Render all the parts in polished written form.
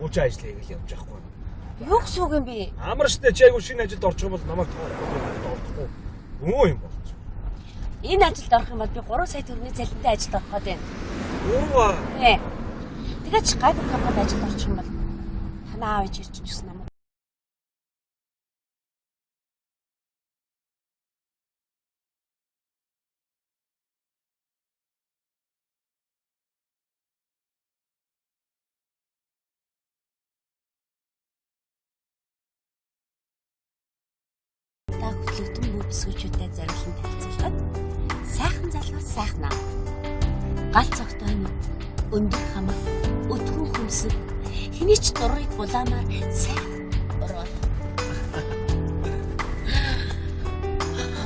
Үжи ажлыг л явж байхгүй. Юу гэсэн үг юм бэ? Амар штэ чи айгу шинэ ажилд орчих юм бол намайг тоолохгүй. Өө юм бол. Энэ ажилд орох юм бол би 3 сая төгрөгийн цалинтай ажилд орох гэдэг юм. Юу? Тий. Тэгээд ч гайгүй компанид ажилд орчих юм бол танаа аав ээж ирж гэсэн юм. Хөтлөгдөн бүсгүүчүүдэд зориулсан танилцуулгад сайхан залуу сайхан аа. Гал цогтойн өндөр хамаг өдгөө хөмсөг хэний ч дурыг булаамаар сайхан ороод.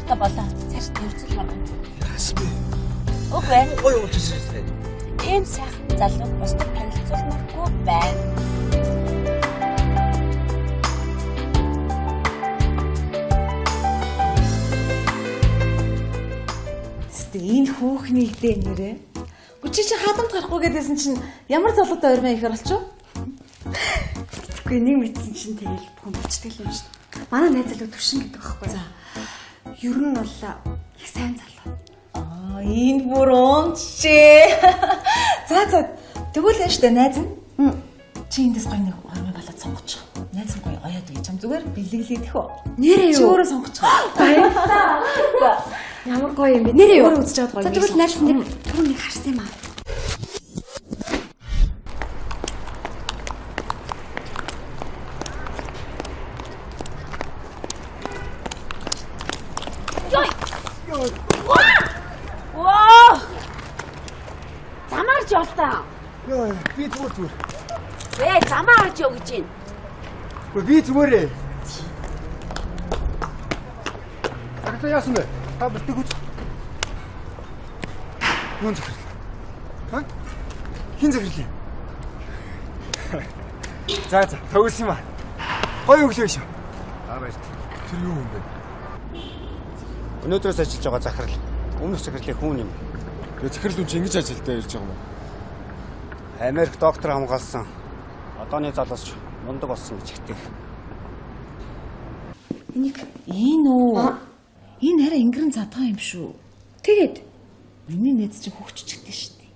Одоо болоо цааш төвцөл маргана. Ясми. Окей. Гой уулзсан. Ийм сайхан залуу бусдад танилцуулмаргүй байна. Энэ хүүхний идэ нэрээ. Үчи чи халамт гарахгүй гэдээсэн чинь ямар залуутай ойрмаа ихэр болчих вэ? Тэгэхгүй нэг мэдсэн чинь тэгэл бүхэн болчтой юм шүү дээ. Манай найз залуу төвшин гэдэг байхгүй. За. Ер нь бол их сайн залуу. Энэ бүр унчээ. За тэгвэл яа штэ найз нь. Чи эндээс гоё нэг ойрмаа болоод сонгочих. Найз нь гоё оёад гэж чам зүгээр бэлэглээ тэхөө. Нэрээ юу? Чи өөрөө сонгочих. Баярлалаа. За. Ямар гоё юм бэ? Нэрээ юу? Өөрөө үзэж чад гоё. За тэгвэл найз нэр түрүүнийг харсан юм аа. Ваа! Замаарч явлаа. Йоо, би зүгээр. Замаа харж яв гэж байна. Гэхдээ би зүгээрээ. Агтаа яасан бэ? Та бэлтэг үз. Юун захирал? Ха? Хин захирлээ? За, төгс юм аа. Гоё өглөө шүү. Баярт. Тэр юу юм бэ? Өнөөдрөөс ажиллаж байгаа захирал. Өмнөх захирлын хүн юм. Тэгээ захирал үн чи ингэж ажилдаа ирж байгаа юм уу? Америк доктор хамгаалсан. Одооны залуус мундаг болсон гэж ихтэй. Энийг энэ үү? Энэ арай ингэрэн задгаа юм шүү. Тэгээд миний найз чинь хөвччихдээ шүү дээ.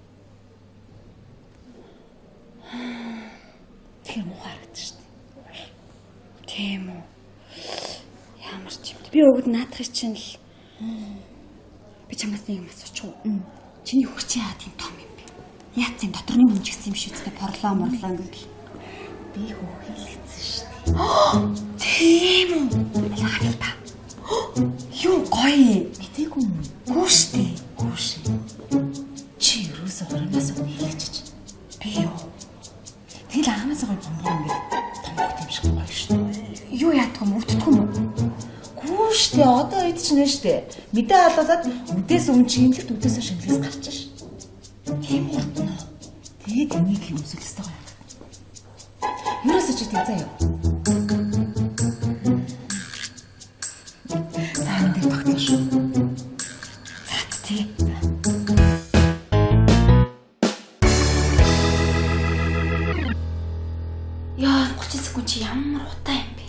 Тэр муу харагдаж шүү дээ. тийм үү. Ямар ч юм. Би өгд наадах чинь л би чамаас нэг юм асуучих уу? Чиний хөгчийн яа тийм том юм бэ? Яатсан доторны мөнж гисэн юм шүү дээ. Порлоо ингээл. Би хөөхилэгдсэн шүү дээ. Тийм үү? Яа та. Юу гоё. Мэдээгүй юм. Гүүштэй. Гүүш. Чи юусоо хөрмөөс нийлчихэж. Би юу? Тэгэл анханасаа гоё бомбоо ингээд томхот юм шиг гоё шүү дээ. Юу яадах юм? Өвддөх юм уу? Гүүштэй одоо ид ч нэ шүү дээ. Мэдээ халуулаад үдээс өмнө чимлэгт үдээсээ шимлээс гарч ш. Тийм уу? Тэгээд энийг юм өсөлтөй гоё. Юусоо чи тэг заяа. Таанд багтаа шүү. За тий. Яа, 30 секунд чи ямар утаа юм бэ?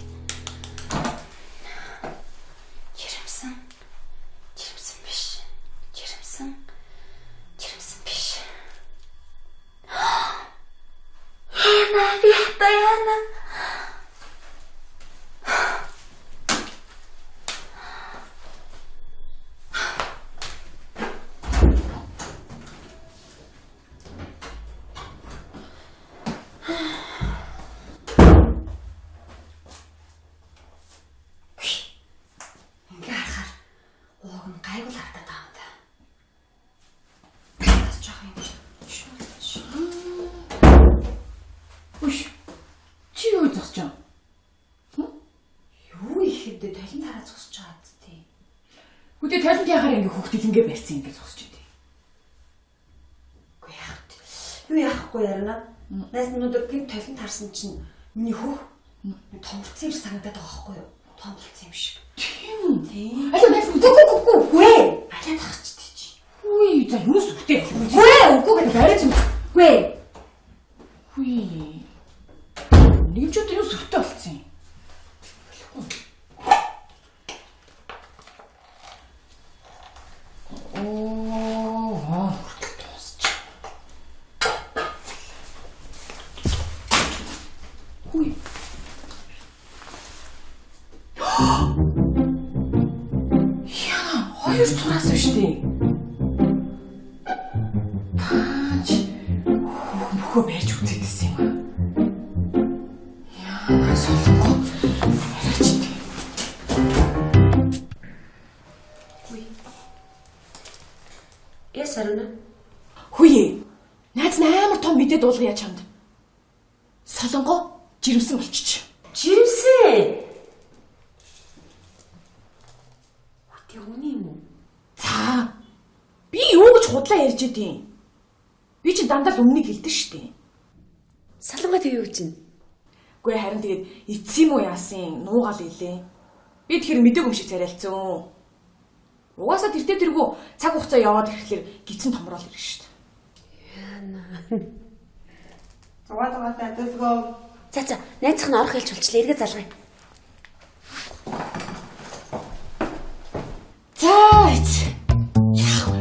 Жирэмсэн биш. Жирэмсэн биш. Яна би хатаяна. Үгүй талент яхаар ингээ хүүхдийг ингээ барьсан ингээ зогсож идэв. Үгүй яах вэ? Юу яахгүй ярина? Найс минутыг гин талент харсан чинь миний хөх томцсон юм санагдаад байгаа байхгүй юу? Томцсон юм шиг. Тийм. Аль найс үгүй. Үгүй. Аль тахчдээ чи. Үгүй за юус үхтэй. Үгүй гэдэг арай ч юм. Үгүй. Үгүй. Нэмчүүд юу сүртэй болцсон юм? Оо, хүртэл дуусч. Хүй. Яа, хоёр цураас биш дээ. Таач бүхөө байж үзээдсэн юм. Яа, солингоо. Яс харна. Хүйе. Найз нь амар том мэдээ дуулгая чамд. Солонгоо жирэмсэн болчих. Жирэмсэн. Үгүй үний юм уу? За. Би юу гэж худлаа ярьж идэв. Би чи дандаа л өмнөнийг хэлдэг штеп. Салангай тэг юу чинь? Үгүй харин тэгээд эцсийн юм уу яасан нуугаал илээ. Би тэгэхээр мэдээг юм шиг царайлцсан. Угаасаа тэргүү цаг хугацаа яваад ирэхлээр гидсэн томрол ирэх штеп. Яна. Зугаатаатай адилгоо. За найзах нь орох хэлж болчлаа. Эргээ залгая. За эц. Яах вэ?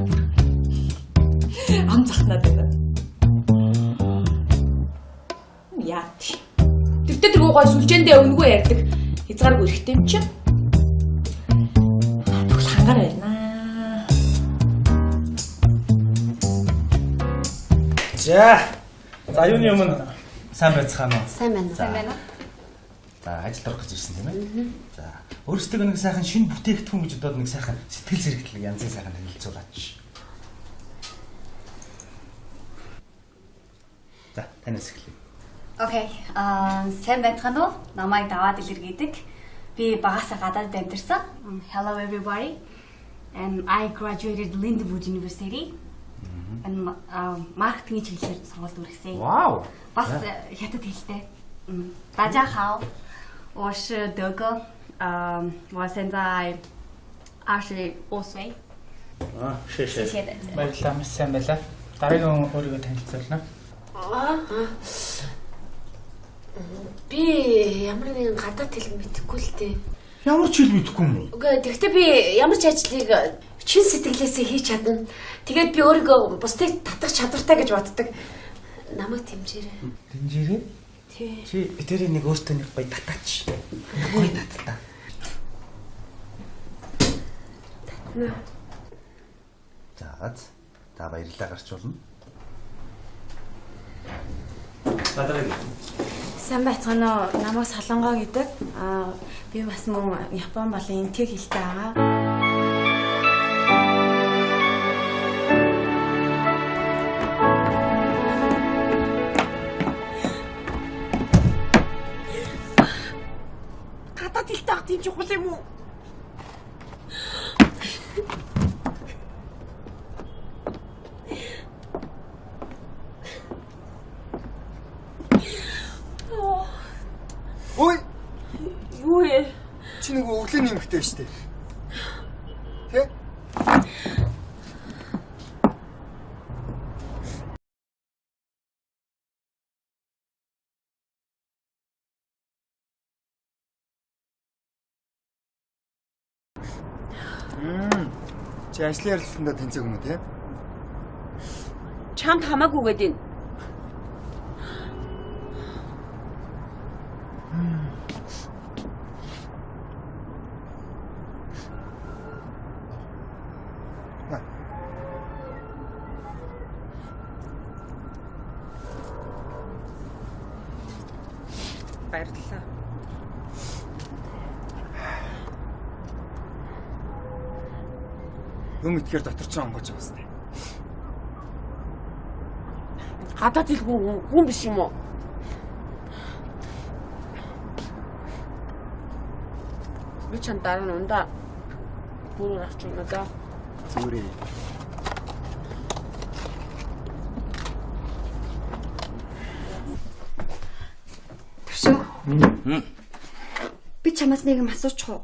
Ам захнаад байна. Яат. Тэр гой сүлжээндээ өнгөө ярьдаг. Хязгааргүй эрэхтэй юм чи. Тэгвэл хангаар байна. За юуны өмнө сайн байцгаана уу? Сайн байна. Сайн байна. За ажил дурах гэж ирсэн тийм ээ. За өөрсдөө нэг сайхан шинэ бүтээгдэхүүн гэж бодоод нэг сайхан сэтгэл зэрэгтлэг янзын сайхан танилцуулаач. За танаас эхлэе. Окей. Сайн байцгаана уу? Намайг даваад илэргээдэг. Би багасаа гадаад амьдарсан. Hello everybody. And I graduated Lindenwood University. And маркетингийн чиглэлээр сургуульд үргэлжлэе. Вау. Бас хятад хэлтэй. 大家好，我是德哥。我现在25岁。 Шээ. 谢谢的。 Баярлалаа, маш сайн байлаа. Дараагийн өөрийгөө танилцуулна. Би ямар нэгэн гадаад хэл мэдэхгүй л дээ. Ямар ч хэл мэдэхгүй юм уу? Үгүй тэгтээ би ямар ч ажлыг чин сэтгэлээсээ хийж чадна. Тэгээд би өөрийгөө бусдыг татах чадвартай гэж боддог. Намайг тэмжээрэй. Тэнжээрээ? Тий. Чи битэрийг нэг өөртөө нэг гоё татаач. Гоё таттаа. Татна. За та баярлалаа гарчуулна. Сайн байцгаана уу? Намайг Солонгоо гэдэг. Би бас мөн Япон болон энтэг хэлтэй байгаа. Гадаад хэлтэй ах тийм чухал юм уу? Ой, Юу ээ? чи нэг өглөөний эмэгтэй штэ. Тэ? Чи ажлын ярилцлаганд тэнцээг юм уу те? Чамд хамаагүй гэдэг. Баярлалаа. Юм итгэхээр дотор ч онгож байгаа сте. Гадаад хэлгүй хүн биш юм уу? Би чам дараа нь ундаа бүрээр авч өгнө да. Зүрээ. Төшөө. Би чамаас нэг юм асуучих уу?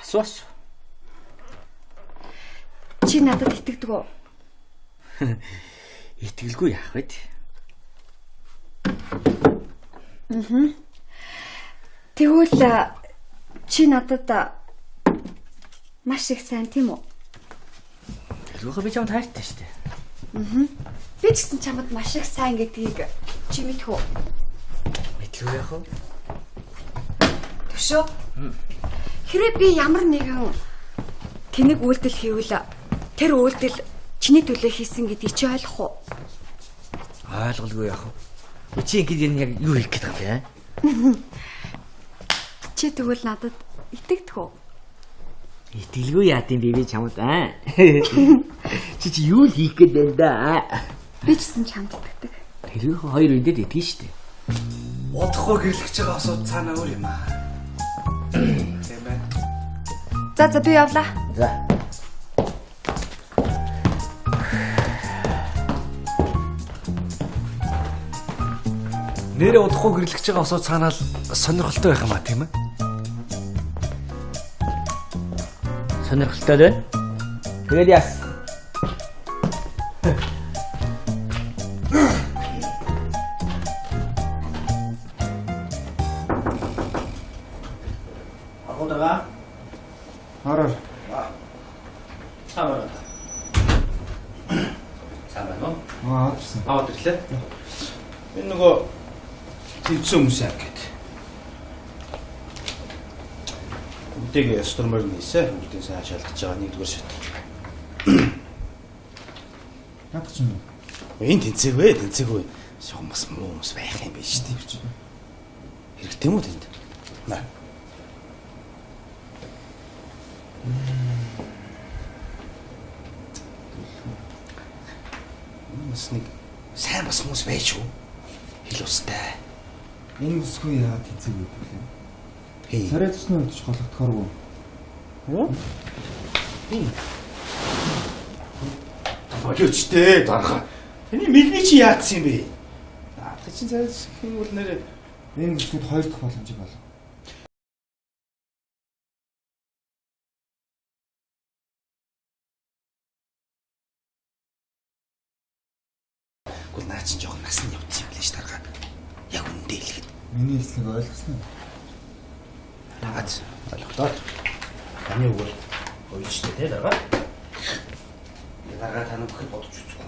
Асууж. Чи надад итгэдэг үү? Итгэлгүй яах вэ? Тэгвэл чи надад маш их сайн тийм үү? Тэрүүхэ би чамд хайртай шүү дээ. Би ч гэсэн чамд маш их сайн гэдгийг чи мэдэх үү? Мэдлгүй яах вэ? Төшөө. Хэрэг би ямар нэгэн тэнэг үйлдэл хийвэл тэр үйлдэл чиний төлөө хийсэн гэдгийг чи ойлгох уу? Ойлголгүй яах вэ? Чи ингэж яг юу хийх гээд байгаа юм бэ? Чи тэгвэл надад итгэдэг үү? Итгэлгүй яа тийм би чамд аа. Чи юу л хийх гээд байна да? Би ч гэсэн чамд итгэдэг. Тэрүүхэ хоёр үндэд итгэн шүү дээ. Удахгүй гэрлэж байгаа асуудал цаана өөр юм аа. Тийм байна. За би явлаа. За. Нэрээ удахгүй гэрлэж байгаа осоо цаанаал сонирхолтой байх юм а тийм ээ. Сонирхолтой байна. Тэгээд яас. Агуулга. Хараа. Самаа. Самаа нөө. Аадрсан. Аваад ирлээ. Энэ нөгөө тэнцэн хүмүүс яг гэд. Үтэйг стормор нээсэ. Үтэн сайн шалгаж байгаа нэгдүгээр шат. Надад ч юм. Энэ тэнцээгүй. Хүмүүс муу хүмүүс байх юм биш үү? Хэрэгтэй юм уу тэнд? Наа. Бас нэг сайн бас хүмүүс байж юу? Хил устай. Энэ бүсгүй яа тэнцэг үү юм. Хей. Царай цусны удаж голгодохоор уу? Болиочтэй дарга. Таны мэлний чи яатсан юм бэ? Наадах чинь царай цусны бол нэр Энэ бүсгүйд хоёр дахь боломжийг бол. Гүйл наа чинь жоохон насны явцсан юм лээ ш дарга. Яг үндэ хэлэхэд. Миний эслэг ойлгосноо. Наац ойлгохтой. Таны үг бол ойлжтэй те дарга. Дарга тань бүхэд бодож үзгүй.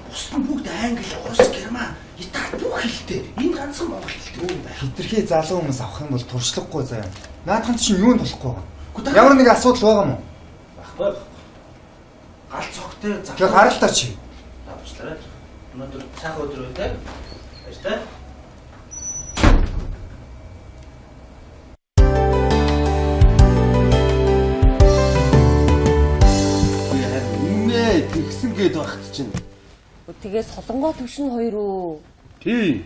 Бусдын бүгд англи, рус, герман, итали бүх хэлтэй. Энэ ганцхан монгол хэлтэй өөр байх. Хитрхи залуу хүмүүс авах юм бол туршлагагүй заяа. Наадхан чинь юунд болохгүй байгаа. Ямар нэг асуудал байгаа мó? Баггүй. Гал цогтой Тэгээ гаралтаа чи. Авчлаарай. Өнөөдөр цаах өдөр үү те? Баяртай. Инээ тэгсэн гээд багт чинь. Тэгээ солонгоо төвшин хоёр уу? Тий.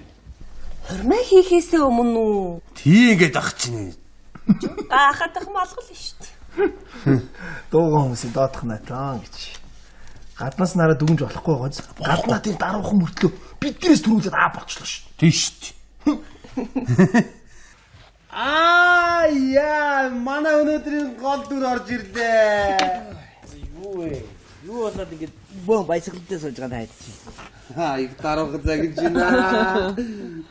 Хормой хийхээсээ өмнө үү? Тий гээд баг чинь. Гахадах малгал шүү дээ. Дуугаа хүмүүсийн доодох натаа гэж. Гаднаас нараа дүгнж болохгүй гоц. Гаднаа тийм даруухан мөртлөө биднээс түрүүлээд болчлоо шүү. Тий шүү. Яа, манай өнөөдрийн гол дүр орж ирлээ. Юу вэ? Юу болоод ингэж бөө байсгалтай сууж байгаа хайд чи. Их даруухан загиж байна.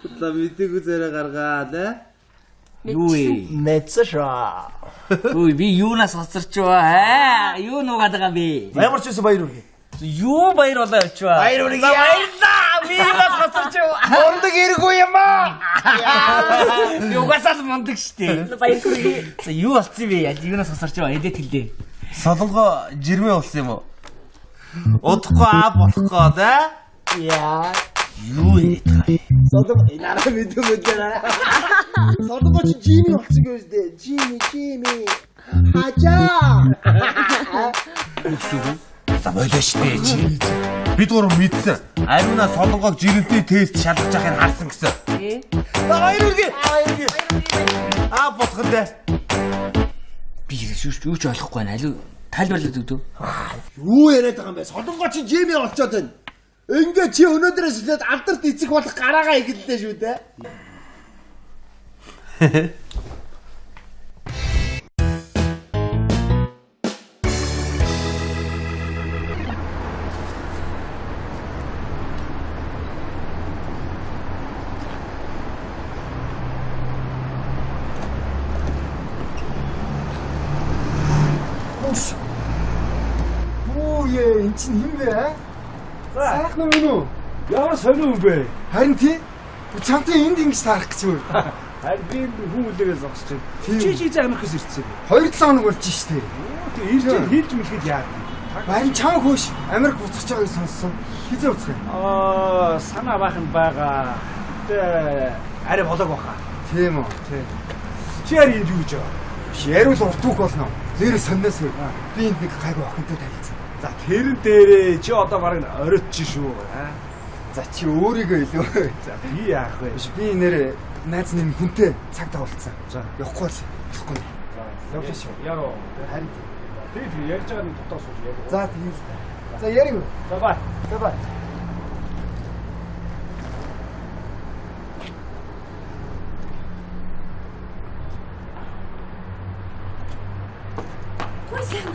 Удлаа мэдээгүй зэрэг гаргаад Юу вэ? Нэцшаа. Үй би юунаас хоцорчваа? Юу нугаад байгаа бэ? Ямар ч юм баяр үргэ. Юу баяр болоо очваа? Баяр үргэ. Баярлаа. Би юунаас хоцорчваа? Мундаг иргүй юм аа. Юугасаа мундаг штэ. Баяр хүргэе. За юу болцсон бэ? Юунаас хоцорчваа? Эдэт хэлээ. Солонгоо жирмээ болсон юм уу? Удахгүй аа болохгүй да? Яа. Юу яриад байгаа юм? Солонгоо инаараа мэдгүй дээ. Солонгоо чи жими болсон гэж дээ. Жими. Хажаа. За болоо штэ чи. Бид гурав мэдсэн. Ариуна солонгог жирэмтэй тест шалгаж явахыг харсан гэсэн. Баяр үргэ. Аа бодох нь дээ. Би юу ч ойлгохгүй байна. Алуу тайлбарлаад өгдөө. Юу яриад байгаа юм бэ? Солонгоо чи жими болчоод байна. Ингээ чи өнөөдрөөс эхлээд алдарт эцэг болох гараагаа игэлдээ шүү дээ. дээ? Эн чинь хэн бэ аа? Сайхан уу мөн үү? Ямар сонио юм бэ? Харин тий. Чамтай энд ингэж таарах гэж юу? Харин би хүн үлээрээ зогсож байна. Чи Америкээс ирсэн юм. 2-7 хоног болж штэ. Тэг ирж хэлж мэлхэд яа. Харин чам хөөш Америк буцаж байгааг сонссон. Хизээ буцах юм? Санаа баахан байгаа. Тэ арай болоог баха. Тийм үү? Тий. Чи яар энд юу гэж байгаа? Яриул уртуух болно. Нэрээ сонноосгүй. Би энд нэг гайгүй охинтой танилцсан. За тэрэн дээрээ чи одоо бараг оройтч шүү. За чи өөрийгөө илүү. За би яах вэ? Би нэр найз нэм хүнтэй цаг давуулсан. За явахгүй л болохгүй. За явж шүү. Яруу. Харин би ярьж байгаа нэг дотоос уу яриа. за тийм. За ярив. За бай. За бай. Ой сайн.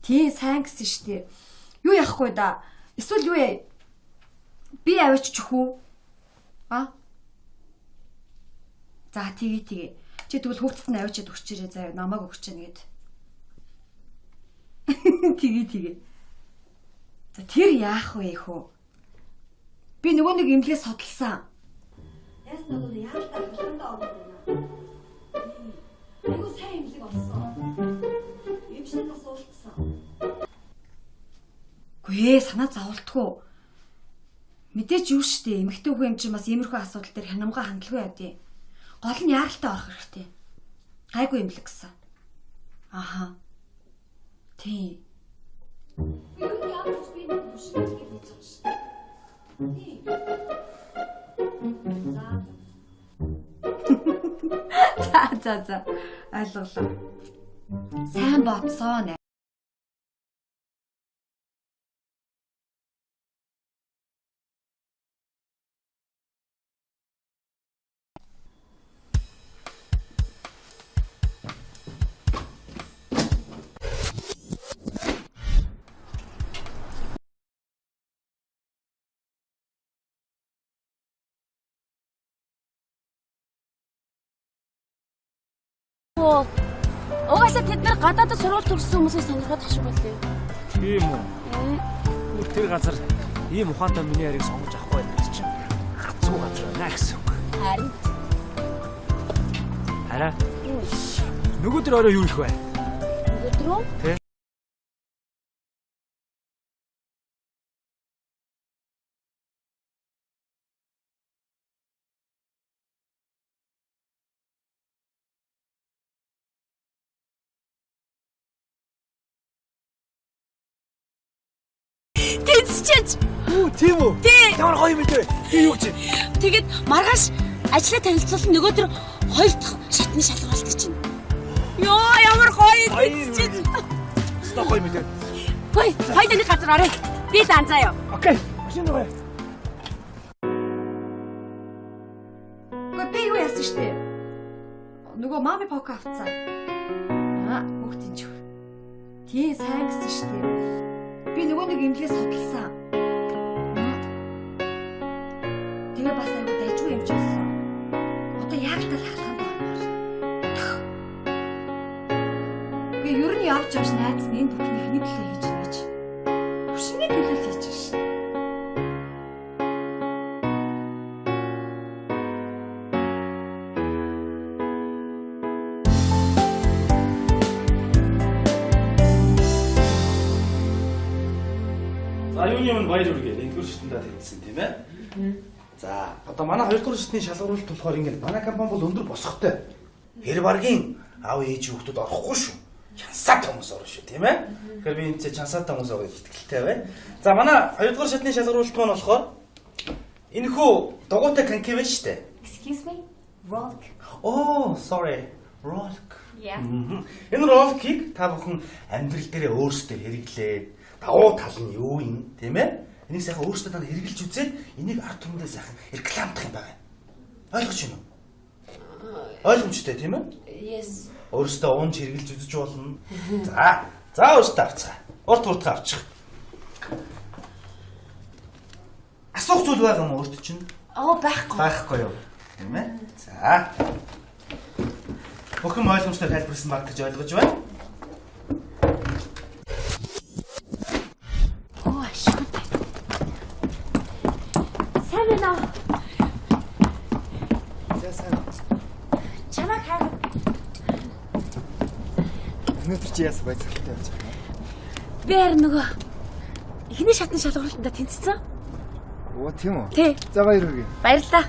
Тий сайн гэсэн штэ. Юу яахгүй да? Эсвэл юу яа? Би авчиж өгөх үү? А? За тэгээ. Чи тэгвэл хүүхдэд нь авчиад өгчээрэй заяа. Намайг өгч яана гээд. Тэгээ. За тэр яах вэ хөө? Би нөгөө нэг имлээс судалсан. Яс нөгөө яалтаа хөлтөндөө ордог байна. Айгуу сайн имлэг болсон. Имшнээс уулцсан. Гүй санаа зовлтгүй. Мэдээж юу штэ эмэгтэй хүү юм чинь бас иймэрхүү асуудал дээр хянамга хандлагүй явдیں۔ Гол нь яаралтай орох хэрэгтэй. Гайгүй имлэг гэсэн. Аха. Тий. Юу яах вэ би нэг бүшиг гэж хэлж байгаа штэ. Тий. За. Ойлголоо. Сайн бодсон. Угаасаа тэд нар гадаадд сурвалж төгссөн хүмүүсээс сонирхоод ах шиг байлээ. Тийм үү? Үр тэр газар ийм ухаантай миний яриг сонгож авахгүй байх чинь хацуу газар байна гэсэн үг. Харин. Хараа. Нөгөөдөр орой юу их вэ? Нөгөөдөр үү? Тэ. Тэцчээч. Тийм үү? Тий. Ямар гоё юм бэ? Би юу гэж? Тэгээд маргааш ажлаа танилцуулсан нөгөөдөр хоёр дахь шатны шалгуулт чинь. Йоо ямар гоё тэцчээч. Стop гоё юм бэ? Хөөе, хоёул нэг газар орой. Би данзаа юу. Окей. Машин руу. Гэхдээ би юу яасан штэ? Нөгөө мами пока авцсан. Хүүхдийн чих. Тий сайн гэсэн штэ. Би нөгөө нэг имлээс судалсан. Тэгээ бас аюу дайжгүй юм ч болсон. Одоо яг л халаханд байна. Би ер нь явж найз нь энэ бүхний хний төлөө хийж байна гэж. Бүшний төлөө хийж байна шин. За юуны өмнө баяр үргээ нэгдүгээр шатндаа тавьсан тийм ээ. За одоо манай 2 дугаар шатны шалгуулалт болохоор ингээд манай компани бол өндөр босготой. хэр баргийн аав ээж хүүхдүүд орохгүй шүү. Чансаад хүмүүс орно шүү, тийм ээ? Тэгэхээр би энэ чансаад хүмүүс орох итгэлтэй байна. За манай 2 дугаар шатны шалгаруулалт маань болохоор энэхүү дугуйтай канки байна шүү дээ. Excuse me. Rolk. Oh, sorry. Rolk. Yeah. Энэ rolk-ийг та бүхэн амьдрал дээр өөрсдөө хэрэглээд давуу тал нь юу юм, тийм ээ? Энийг сайхан өөрсдөө та хэрэгжилж үзээд энийг ард түмэндээ сайхан рекламдах юм байна. Ойлгож байна уу? Ойлгомжтой тийм ээ? Yes. Өөрөөсөө уунж хэрглэж үзэж болно. За өөрөөсөө авцгаа. Урт уртгаа авчих. Асуух зүйл байгаа юм өөрт чинь? Байхгүй. Байхгүй юу? Тийм ээ. За. Бүхэн ойлгомжтой тайлбарсан баг гэж ойлгож байна. Ашиг. Сайн байна уу? Сайн. Чамайг хайр. Өнөөдөр чи яас байцaalтай явж байгаа юм? Би харин нөгөө эхний шатны шалгуулалтанд тэнцсэн. Оо тийм үү? Тий. За баяр хүргэе. Баярлалаа.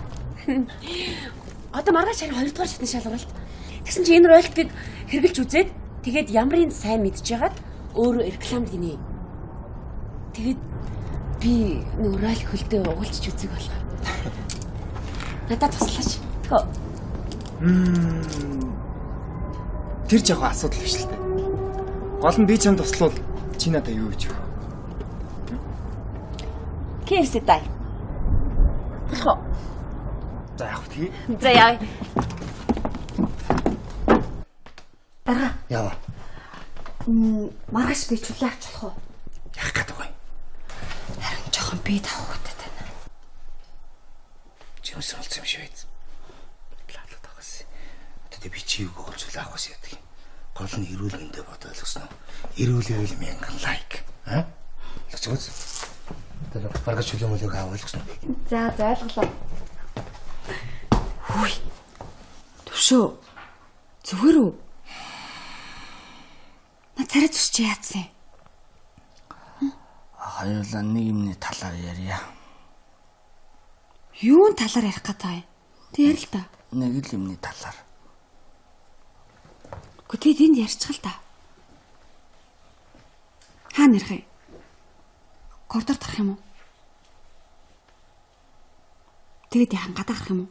Одоо маргааш харин 2 дугаар шатны шалгуулалт. Тэгсэн чи энэ роликийг хэрглэж үзээд тэгээд ямрын сайн мэдж яагаад өөрөө рекламд гинэ. Тэгээд би нөгөө ролик хөлдөө угуулчих үзэг болох. Надад туслаач. Тэр жоохон асуудал биш л дээ. Гол нь би чамд туславал чи надад юу гэж вэ? KFC дай. Болох. За яах вэ? За яа. Дараа. Яа. Маргааш би чулаа авч болох уу? Яах гэдэг вэ? Харин жоохон би тавхуудаад байна. Чи өсөөлсөн юм шиг байц. Лаалаа тагаас. Одоо би чи юу гэж чулаа авах гэсэн юм. Гол нь эрүүл мэндэ бод ойлгосноо. Эрүүл байвал 1000 лайк. Аа? Лочгоц. Тэр маргааш чулаа мөлөг авах ойлгосноо. За ойлголоо. Хүй. Төвшөө. Зүгээр үү? На царай зүсч яатсан. Хоёулаа нэг юмны талаар ярья. Юун талаар ярих гэдэг вэ? Тэг яри л та. Нэг л юмны талаар. Гэхдээ тэнд ярьчих л та. Хаана ярих вэ? Коридор тарах юм уу? Тэгээд яхан гадаа гарах юм уу?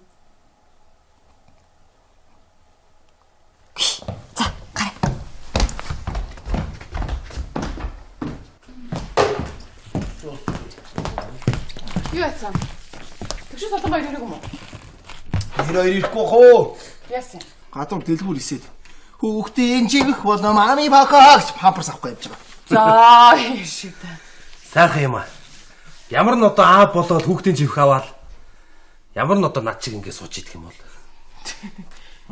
За, гараа. Юу яцсан? Төвшөө солон баяр хэрэг юм уу? Тэр хоёр ирэхгүй хоо. Яасан? Гадуур дэлгүүр исээд. Хүүхдийн жигэх болоо мами бакаач памперс авахгүй явж байгаа. За, шиг та. Сайхан юм аа. Ямар нь одоо аа болоод хүүхдийн живх аваад ямар нь одоо над чиг ингэ сууж идэх юм бол.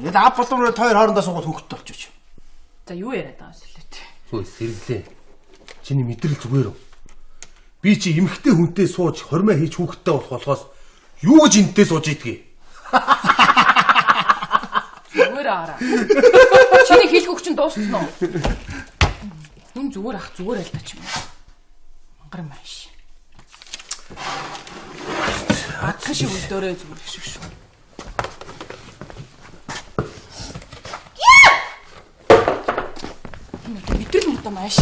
Ингээд ап боловроо тойр хоорондоо суугаад хүүхдтэй болчих. За юу яриад байгаа юм сэлээ. Хөөе сэргэлээ. Чиний мэдрэл зүгээр үү? Би чи эмхтэй хүнтэй сууж хормоо хийж хүүхдтэй болох болохоос юу гэж энтэй сууж идэгий? Зүгээр аа. Чиний хэлэх үг чинь дууссан уу? Нүн зүгээр ах зүгээр л тач юм. Мангар маш. Акаши үлдөрөө зүгээр шиг шүү. Мэдрэл муутай маш.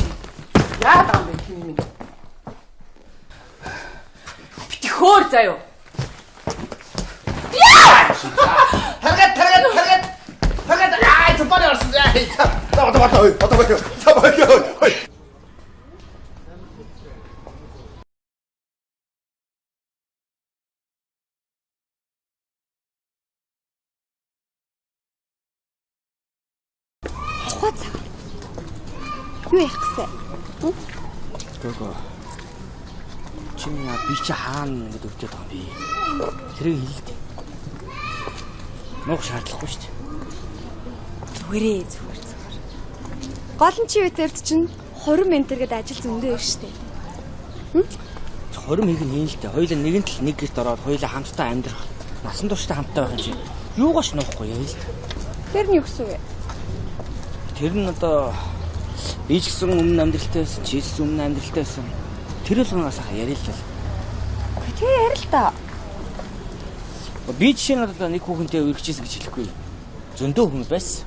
Яагаад байгаа юм бэ тийм юм? Бити хөөр заяа. Харгаад аа зөвхөн орсон. Одоо. Юу яах гэсэн? Гөө. Чиний би чи хаана ингэж өвдөд байгаа юм би. Тэрийг хэлээ. Нуух шаардлагагүй шүү дээ. Зүгээрээ зүгээр. Гол нь чи үтэрд чинь 20 ментер гээд ажил зөндөө их шүү дээ. 20 мэг нь л дээ. Хоёулаа нэгэн тал нэг гэрт ороод хоёулаа хамтдаа амьдрах. Насан туршдаа хамтдаа байх юм чи. Юугаач нуухгүй яа л. Тэр нь юу гэсэн вэ? Тэр нь одоо би ч гэсэн өмнө амьдралтай байсан, чи ч гэсэн өмнө амьдралтай байсан. Тэр л гонаас яриа л л. Тэгээ яри л та. Би жишээ нь одоо нэг хүүхэнтэй үргэжсэн гэж хэлэхгүй. зөндөө хүмүүс байсан.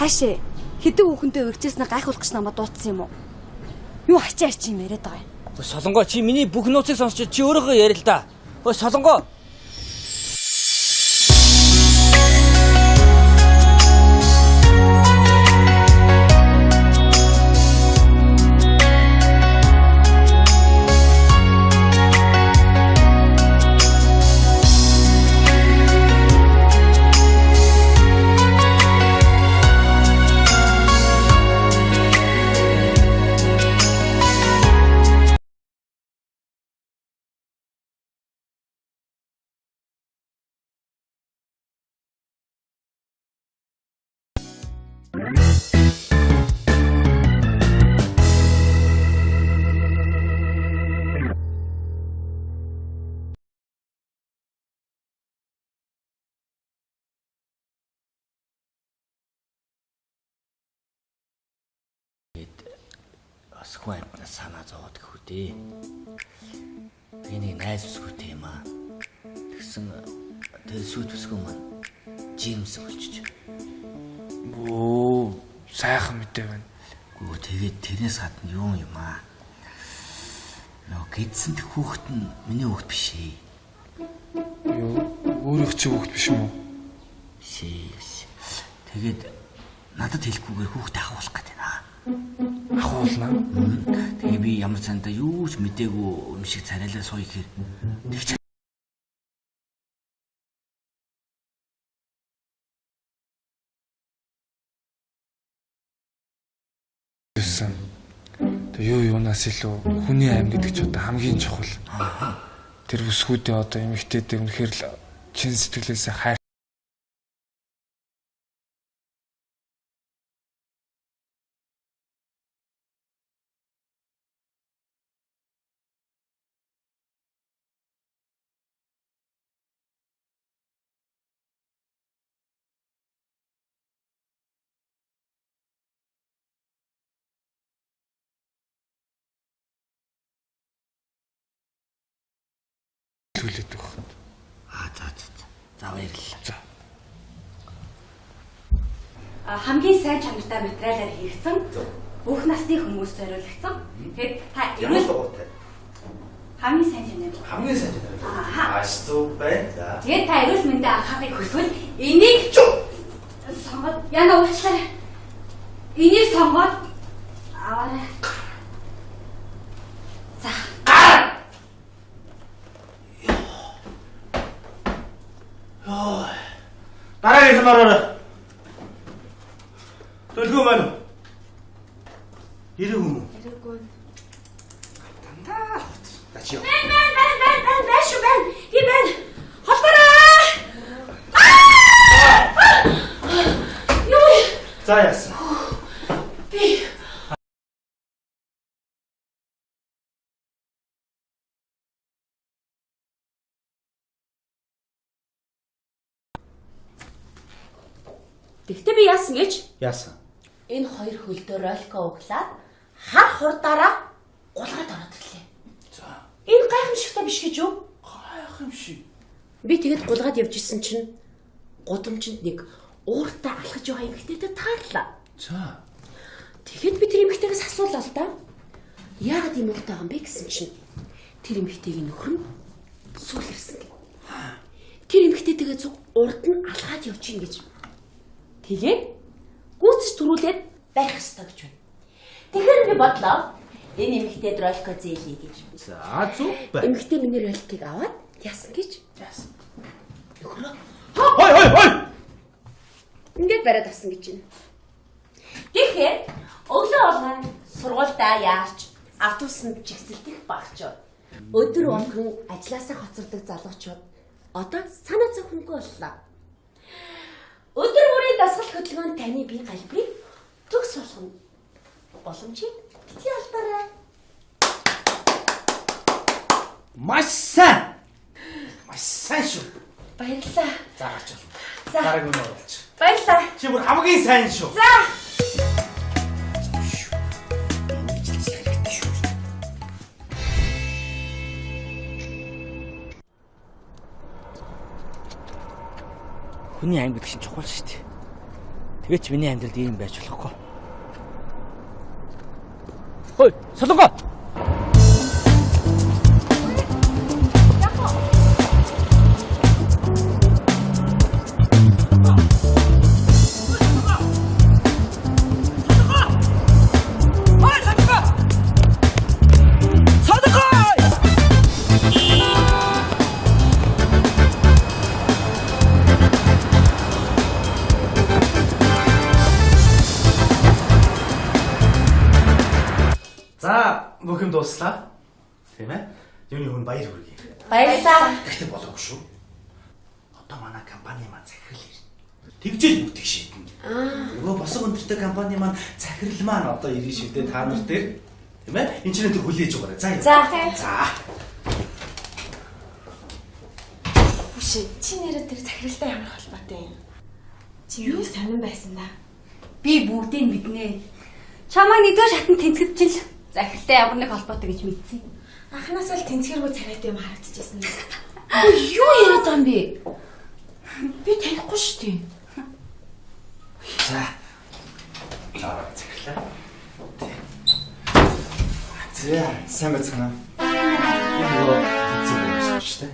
Хаашаа хэдэн хүүхэнтэй урьжсэнээ гайхуулах гэж намайг дуудсан юм уу? Юу ачаа чи юм яриад байгаа юм? Солонгоо чи миний бүх нууцыг сонсч чи өөрөөгөө ярил л да. Ой Солонгоо. Асгүй амтна санаа зовоод гэхүүдээ. Би нэг найз үсгүүтэй юм аа. Тэгсэн тэр сүйт үсгүү маань жимс болчих. Оо, сайхан мэдээ байна. Гүү тэгээд тэрнээс гадна юу юм аа? Нөө гидсэн тэг хүүхэд нь миний хүүхэд биш ээ. Юу, өөрөөх чи хүүхэд биш юм уу? Шээс. Тэгээд надад хэлэхгүйгээр хүүхдээ ахуулах гэдэг наа. Ахуулна. Тэгээ би ямар цаандаа юу ч мэдээгүй юм шиг царайлаа сууя гэхээр тэг тэг юу юунаас илүү хүний аим гэдэг ч одоо хамгийн чухал. Тэр бүсгүүдээ одоо эмэгтэйдээ үнэхээр л чин сэтгэлээсээ хайр төлөд өгөх. За баярлалаа. За. Хамгийн сайн чанартай материалаар хийгдсэн бүх насны хүмүүст зориулагдсан. Тэгэхээр та эрүүл хамгийн сайн чанар. Хамгийн сайн чанар. Аашгүй байна. Тэгээд та эрүүл мэндийн анхаарыг хүсвэл энийг сонгоод яна уучлаарай. Энийг сонгоод аваарай. За. Дараагийн санаараа. Төлгөө маань. Ирэх юм уу? Ирээгүй. Дандаа. Дачи. Бэн шүү бэн. Би бэн. Холбороо. Юу? За яасан. Би Тэгтээ би яасан гэж? Яасан. Энэ хоёр хөлдөө ролко углаад хар хурдаараа гулгаад ороод ирлээ. За. Энэ гайхамшигтай биш гэж юу? Гайхамшиг. Би тэгэд гулгаад явж исэн чинь гудамжинд нэг ууртаа алхаж байгаа эмэгтэйтэй таарлаа. За. Тэгэхэд би тэр эмэгтэйгээс асуулаа л да. Яагаад ийм ууртаа байгаа юм бэ гэсэн чинь тэр эмэгтэйгийн нөхөр нь сүүл ирсэн гэх. Тэр эмэгтэйтэйгээ зүг урд нь алхаад явж ийн гэж. Тэгээд гүйцэж төрүүлээд байх ёстой гэж байна. Тэгэхээр би бодлоо энэ эмэгтэйд ролко зээлээ гэж. За зүг бай. Эмэгтэй миний ролкийг аваад яасан гэж. Яасан. Нөхрөө. Хой. Ингээд бариад авсан гэж байна. Тэгэхээр өглөө болгон сургуультай яарч автобусанд чигсэлдэх багчууд. Өдөр болгон ажилласаа хоцордог залуучууд одоо санаа зовхонгүй боллоо. Өдөр бүрийн дасгал хөдөлгөөнд таны бие галбирыг төгс болгоно. Боломжийг бити албаарай. Маш сайн шүү. Баярлалаа. За гарч ир. За. Дараагийн нь оруулж. Баярлалаа. Чи бүр хамгийн сайн шүү. За. Хүний амь гэдэг чинь чухал шүү дээ. Тэгээч миний амьдралд ийм байж болохгүй. Хөөе, Солонгоо. За, бүх юм дууслаа. Тийм ээ. Юуны хүн баяр хүргэе. Баярлалаа. Гэхдээ болоогүй шүү. Одоо манай компани маань захирал ирнэ. Тэгжэл бүгд шийднэ. Нөгөө босго өндөртэй компани маань захирал маань одоо ирнэ шүү дээ та нар дээр. Тийм ээ? Энд чинь тэр хүлээж өгөөрэй. За. За. Биш, чи нэрээ тэр захиралтай ямар холбоотой юм? Чи юу сонирн байсан да? Би бүгдийг мэднэ. Чамайг нэгдүгээр шатнд тэнцгэжил захиралтай ямар нэг холбоотой гэж мэдсэн. Анхнаасаа л тэнцгэргүй цагаатай юм харагдчихсэн. Юу яриад байгаа юм бэ? Би танихгүй шүү дээ. За. Чараа захирлаа. За, сайн байцгаана. Энэ нөгөө хэцүү шүү дээ.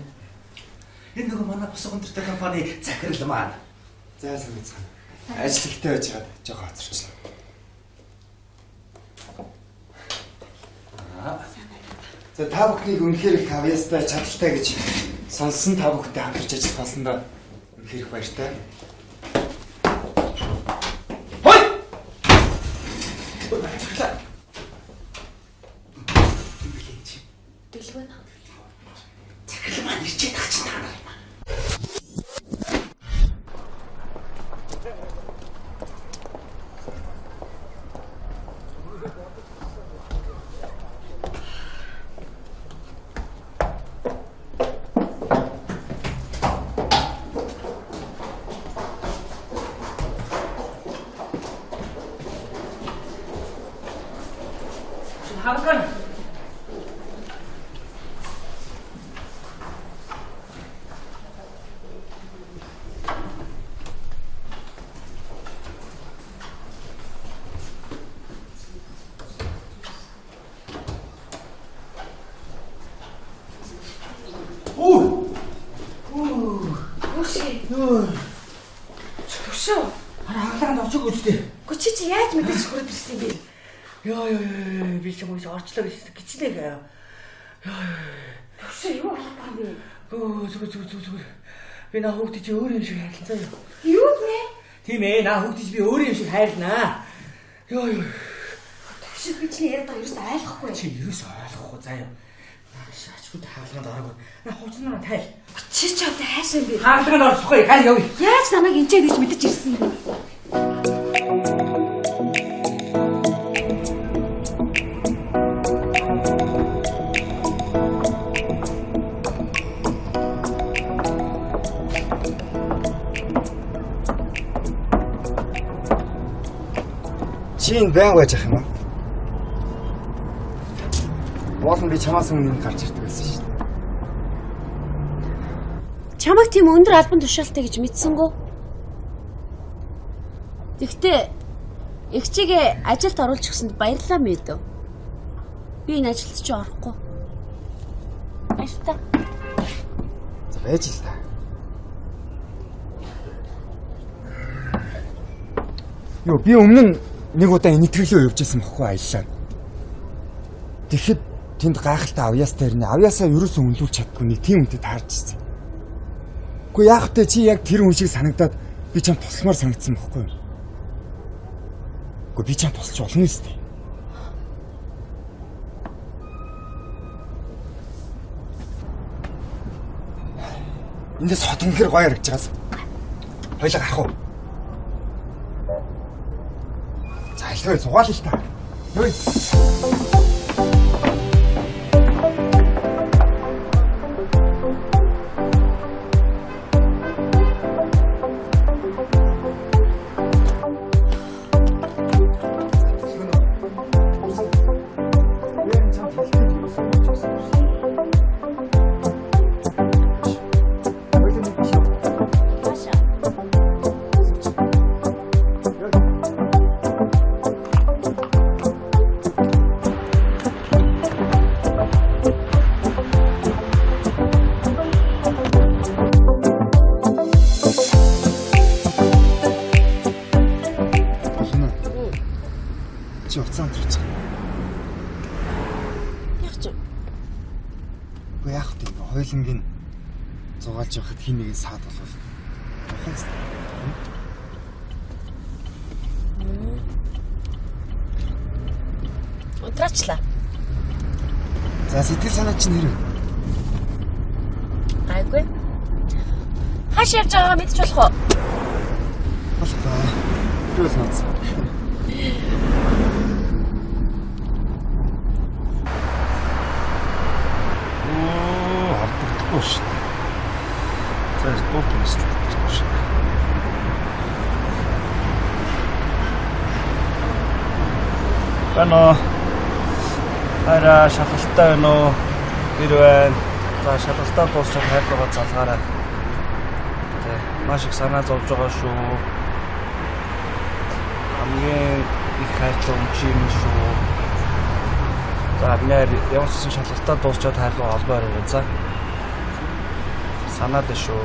Энэ нөгөө манай босго өндөртэй компани захирал маань. За, сайн байцгаана. Ажил ихтэй байж хаад жоохон хоцорчлоо. За та бүхнийг үнэхээр их авьяастай чадaltaй гэж сонссон та бүхтэй хамтарч ажиллах болсондоо үнэхээр их баяртай. Хой! Дэлгүүн. Захирал маань ирчээд байгаа чинь та нар юм. Харгана. Төшөө. Хаалгаанд очиг үзтээ. Чи яаж мэдэж хүрээд ирсэн юм бэ? Йоо би ч юм уу орчлоо гिचлээ. Төшөө юу болоод байгаа юм бэ? Зүгээр. Би наа хүүхдээ чи өөр юм шиг хайрлаа заа. Юу нэ? Тийм ээ, наа хүүхдээ чи би өөр юм шиг хайрлнаа. Йоо. Төшөө би чи яриад байгаа ерөөс ойлгохгүй. Чи ерөөс ойлгохгүй заа юу. Шаачгүй хаалгаанд ороогүй. Наа хуучнаа тайл. Чи ч одоо хаашаа юм бэ? Хаалгаанд орсохгүй хаал явъя. Яаж намайг энчээ гэж мэдэж ирсэн юм бэ? Чи энэ байнг байж ах юм аа? Болон би чамаас өмнө гарч ирдэг байсан шүү дээ. Чамайг тийм өндөр албан тушаалтай гэж мэдсэнгөө. Тэгтээ эгчигээ ажилд оруулж өгсөнд баярлалаа мэдв. Би энэ ажилд чи орохгүй. Баярлалаа. За байж л та. Юу би өмнө нь нэг удаа нэвтрүүлгээ явуулж байсан бохгүй аяллаа. Тэгэхэд тэнд гайхалтай авьяастай ирнэ. Авьяасаа ерөөсөө өнлүүлж чаддгүй нэг тийм үндэд таарч ирсэн. Гэхдээ яах вэ чи яг тэр хүн шиг санагдаад би чам туслахмаар санагдсан бохгүй юу? Гэхдээ би чам тусалж болно үстэй. Эндээс хотон ихэр гоё харагдаж байгаас. Хоёлаа гарах уу? За илүү зугаал л та. Хөөе. чи уцаанд ирж байгаа. Яг ч Уу яах вэ? Хойлонгийн зугаалж явахад хин нэгэн саад болвол. Утраачлаа. За сэтгэл санаа чинь хэрэг. Гайгүй. Хаш явж байгаагаа мэдчих болох уу? Болохгүй. Юу л нууц. Алдагдахгүй шүү дээ. За спорт юмсч болохгүй шүү. Бано. Ара шалгалтаа байна уу? Тэр байна. За шалгалтаа дуусчаад хайрлага залгаарай. Тэ маш их санаа зовж байгаа шүү. Хамгийн их хайрлага чи юм шүү. За нэр явуулсан шалгалтаа дуусчаад хайрлага олбоор байна. За. Санаад шүү.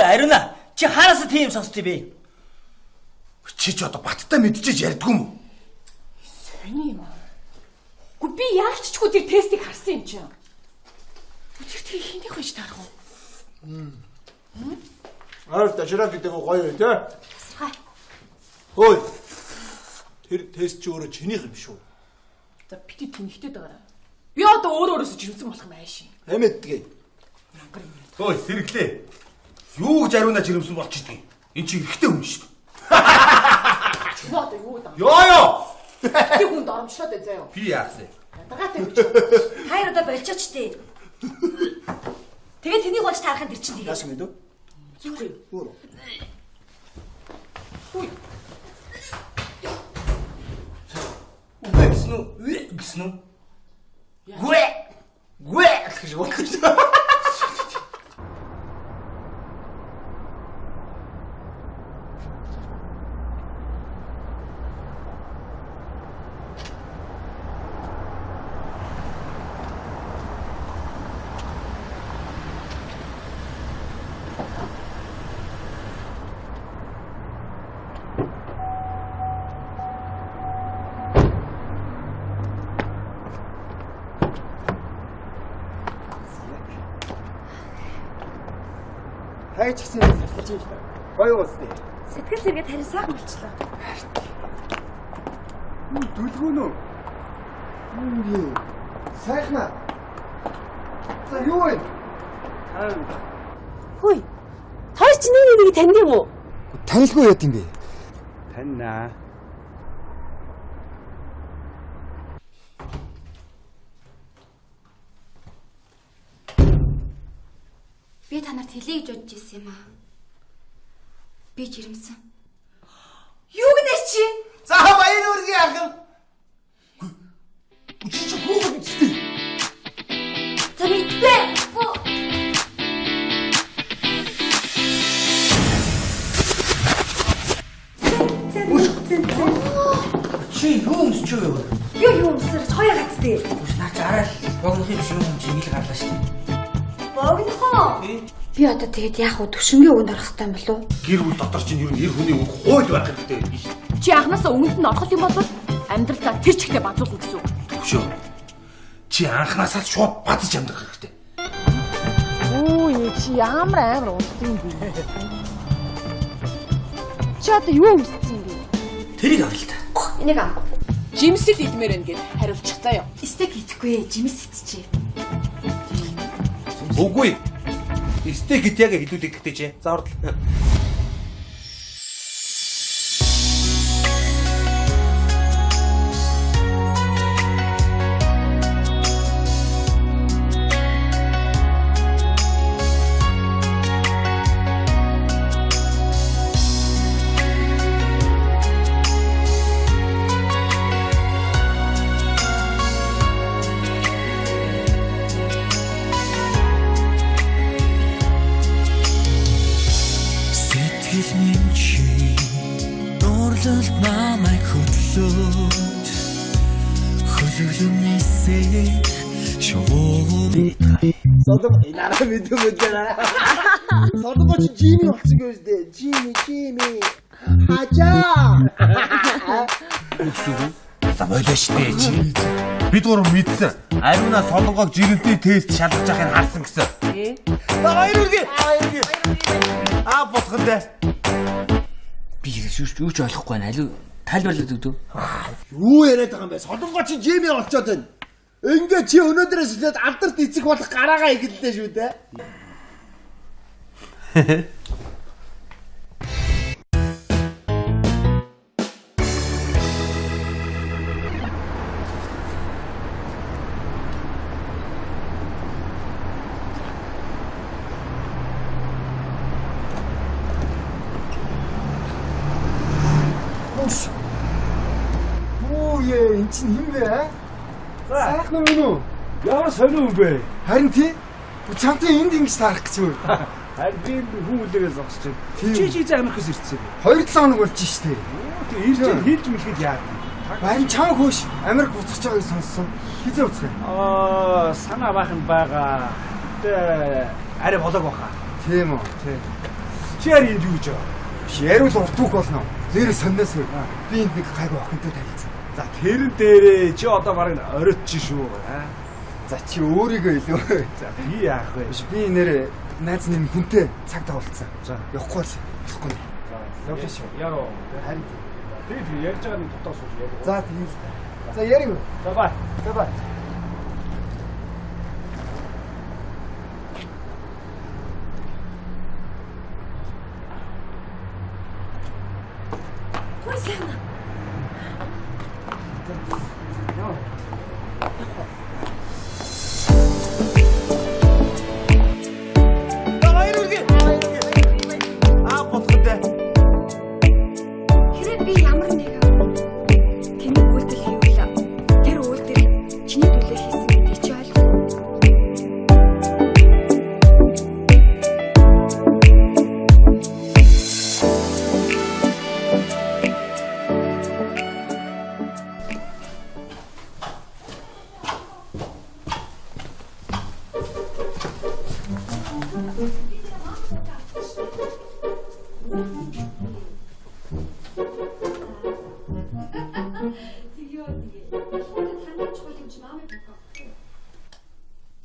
Ариуна чи хараас тийм сонсдгий бэ? Чи ч одоо баттай мэдчихэж ярьдгүй юм уу? Сони юм аа. Гү би яалччгүй тэр тестийг харсан юм чинь. Тэр хинтийг хойш таарах уу? Ард ташраа гэдэг гоё юм тий. Тасрахаа. Хөөе. Тэр тест чи өөрөө чинийх юм шүү. За бити тэнхтэй даараа. Би одоо өөрөөсөө жирэмсэн болох юм ааши. Хэмэдгээ. Хөөе, сэргэлээ. Юу гэж ариунаа жирэмсэн болчихдгийг. Энд чи эргэтэй хүн шүү дээ. Чи одоо юу даа? Ёо. Би хүнд оромжлоод бай заяа. Би яасан? Дагатай гэж. Хайр одоо болчихооч тээ. Тэгээ тэнийг болж таарах нь тэр чинь тэгээ. Яасан мэдв? Зүгээр. Өөр. Үй. Гэснү? Гэснү? Гүй. Гүй гэж бодсон. Хайч гисэн салхиж юм. Гоё уусны. Сэтгэл сэргээд харин сайхан болчлоо. Дүлгүүн үү? Юу? Сайхна. За юу вэ? Хөөе. Хоёр ч нэг танд юм уу? Танилгүй яд юм бэ? Таньнаа. Би танарт хэлье гэж бодож ирсэн юм аа. Би жирэмсэн. Юу гэнэ чи? За баяр үргийн ахын. Чи хүүхэд үстэй. За мэдвэ. Чи юу өмсч юу? Юу өмсөрч хоёр гацтэй. Наач арай л богнохын биш юм чи хэл гарлаа шүү дээ. Богнохоо. Би одоо тэгээд яах вэ? Төвшингийн үгэнд орох хэрэгтэй юм болов уу? Гэр бүл дотор чинь ер нь эр хүний үг хууль байх хэрэгтэй биш. Чи анханасаа өмнөд нь орох юм бол амьдралаа тэр чигтээ базуулна гэсэн үг. Төвшөө. Чи анханасаа шууд бадж амьдрах хэрэгтэй. Өө чи ямар амар уултсан юм бэ? Чи одоо юу өмссөн юм бэ? Тэрийг авъя л та. Энийг ам. Жимсэл идмээр байна гэд хариулчих заяа. Стейк идэхгүй, жимс идчихье. Үгүй. Стейк яг хилүүлэх гэдэг чи. За ордол. чи нуурлалд намайг хөдлөөд хөлөглөнээсээ шоо Содом инаараа мэдэмэдээ. Содом чи Жими болсон гэж дээ. Жими. Хажаа. За болооштэ чи. Бид гурав мэдсэн. Ариуна солонгог жирэмтэй тест шалгаж байхыг харсан гэсэн. Баяр үргээ. Бодхон дээ. Би юу ч ойлгохгүй байна. Алуу тайлбарлаад өгдөө. Юу яриад байгаа юм бэ? Солонгоо чи Жими олцоод байна. Ингээ чи өнөөдрөөс эхлээд алдарт эцэг болох гараагаа игэлдээ шүү дээ. Эн чинь юм бэ? Сайхан юм уу? Ямар сонио юм бэ? Харин тий. Чамтай энд ингэж таарах гэж юу? Харин би хүн үлээрээ зогсож байна. Чи Америкээс ирсэн. 2-7 хоног болж штэ. Ирж хийж мэлхэд яа. Байн чам хөөш Америк буцаж байгааг сонссон. Хизээ буцах юм? Санаа баахан байгаа. Тэ арай болоог баха. Тийм үү? Тийм. Чи яар энд юу гэж байгаа? Яриул уртук болно. Нэр сонноос би энд нэг гайгүй охинтой танилцсан. За тэрэн дээрээ чи одоо барыг оройт чи шүү. За чи өөрийгөө илүү. За би яах вэ? Би нэр найз нэм хүнтэй цаг тавуулсан. За явахгүй л болохгүй. За явж шүү. Яруу. Харин тэгээд ярьж байгаа нэг дотоос уу яриа. за тийм. За ярив. За бай.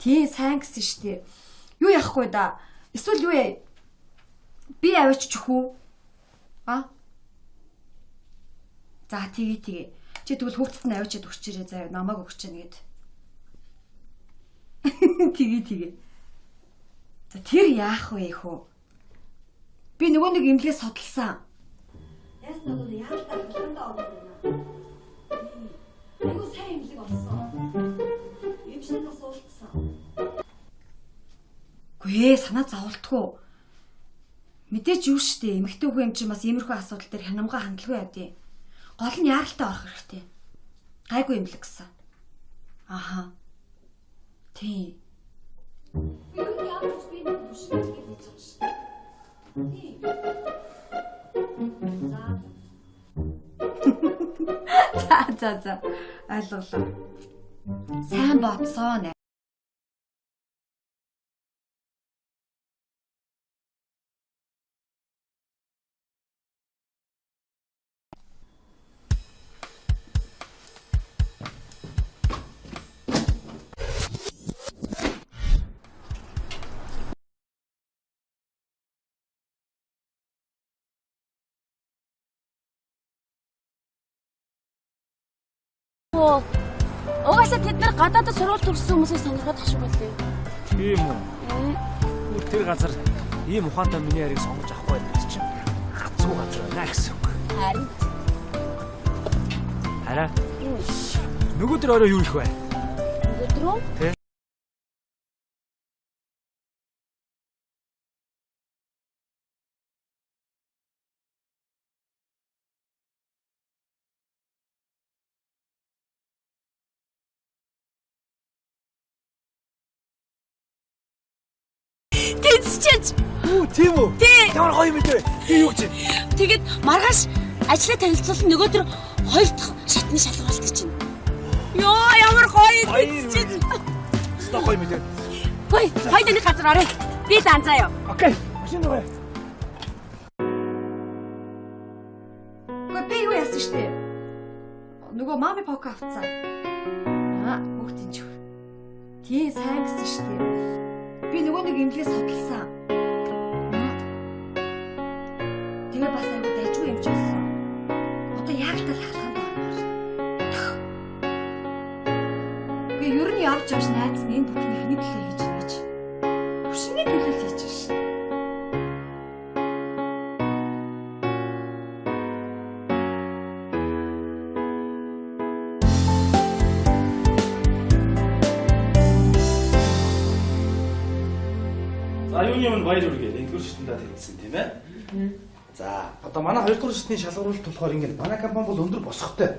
Тийм сайн гэсэн шүү дээ. Юу яахгүй да? Эсвэл юу яа? Би аваач чөхүү. За тэгээ. Чи тэгвэл хүүхдэд нь аваачаад өгчээрэй заяа. Намайг өгчээнэ гэд. Тэгээ. За тэр яах вэ хөө? Би нөгөө нэг имлээ содолсан. Яасан нөгөө яалт талхандаа орсон байна. Айгуу сайн имлэг олсон. Имчнээс уулцсан. Гүй санаа зовлтгүй. Мэдээч юу штэ эмэгтэй хүү юм чи бас иймэрхүү асуудал дээр хянамга хандлагүй байдیں۔ Гол нь яаралтай орох хэрэгтэй. Гайгүй имлэг гэсэн. Аха. Тийм. Юу яах вэ би нэг биш гэж хэлж байгаа штэ. За. Ойлголоо. Сайн бодсон. Угаасаа тэд нар гадаадд сургууль төгссөн хүмүүсийг сонирхоод тах шиг байлээ. Тийм үү? Тэр газар ийм ухаантай миний яриг сонгож авахгүй байх чинь хацуу газар байна гэсэн үг. Харин. Хараа. Нөгөө тэр орой юу их вэ? Өдрөө? Тэ. Тэнцчээч. Тийм үү? Тий. Ямар гоё мэдээ. Би юу гэж? Тэгээд маргааш ажлаа танилцуулсан нөгөө төр хоёр дахь шатны шалгуулт чинь. Йоо ямар гоё тэнцчээч. Стop гоё мэдээ. Хөөе, хоёрын газар орё. Би данзаа юу. Окей. Машин руу. Гэхдээ би юу яасан штэ? Нөгөө мами пока авцсан. Бүгд энэ ч. Тий сайн гэсэн штэ. Би нөгөө нэг имлээс судалсан. Тэгээ бас аюу дайжгүй юм ч болсон. Одоо яг л талхах юм байна. Би ер нь явж найз нь энэ бүхний ихний төлөө хийж гэж. Хөшний төлөө хийж шин. За юуны өмнө баяр хүргэе. Нэгдүгээр шатндаа тэнцсэн тийм ээ. За одоо манай хоёрдугаар шатны шалгуулалт болохоор ингээд манай компани бол өндөр босготой.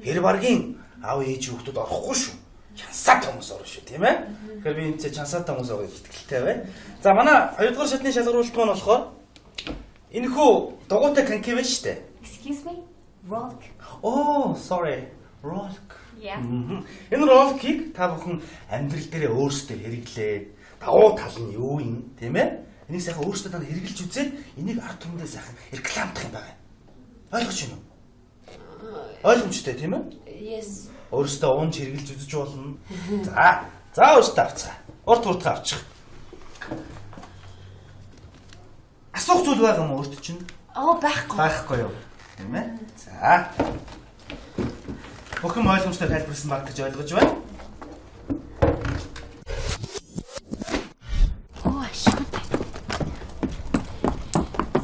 Тэр баргийн аав ээж хүүхдүүд орохгүй шүү. Чансаатай хүмүүс орно шүү тийм ээ. Тэгэхээр би энэ чансаатай хүмүүс байгаа итгэлтэй бай. За манай хоёрдугаар шатны шалгуулалт маань болохоор энэхүү дугуйтай канки байна шүү дээ. Excuse me. Rock. Oh, sorry. Rock. Yeah. Энэ ролкийг та бүхэн амьдрал дээрээ өөрсдөө хэрэглээд давуу тал нь юу юм тийм ээ? Энийг сайхан өөрсдөө та хэрэгжилж үзээд энийг ард түмэндээ сайхан рекламдах юм байна. Ойлгож байна уу? Ойлгомжтой тийм ээ? Yes. Өөрсдөө уунж хэрэгжилж үзэж болно. За өөрсдөө авцгаа. Урт авчих. Асуух зүйл байгаа юм өөрт чинь? Байхгүй. Байхгүй юу? Тийм ээ? За. Бүхэн ойлгомжтой тайлбарсан баг гэж ойлгож байна.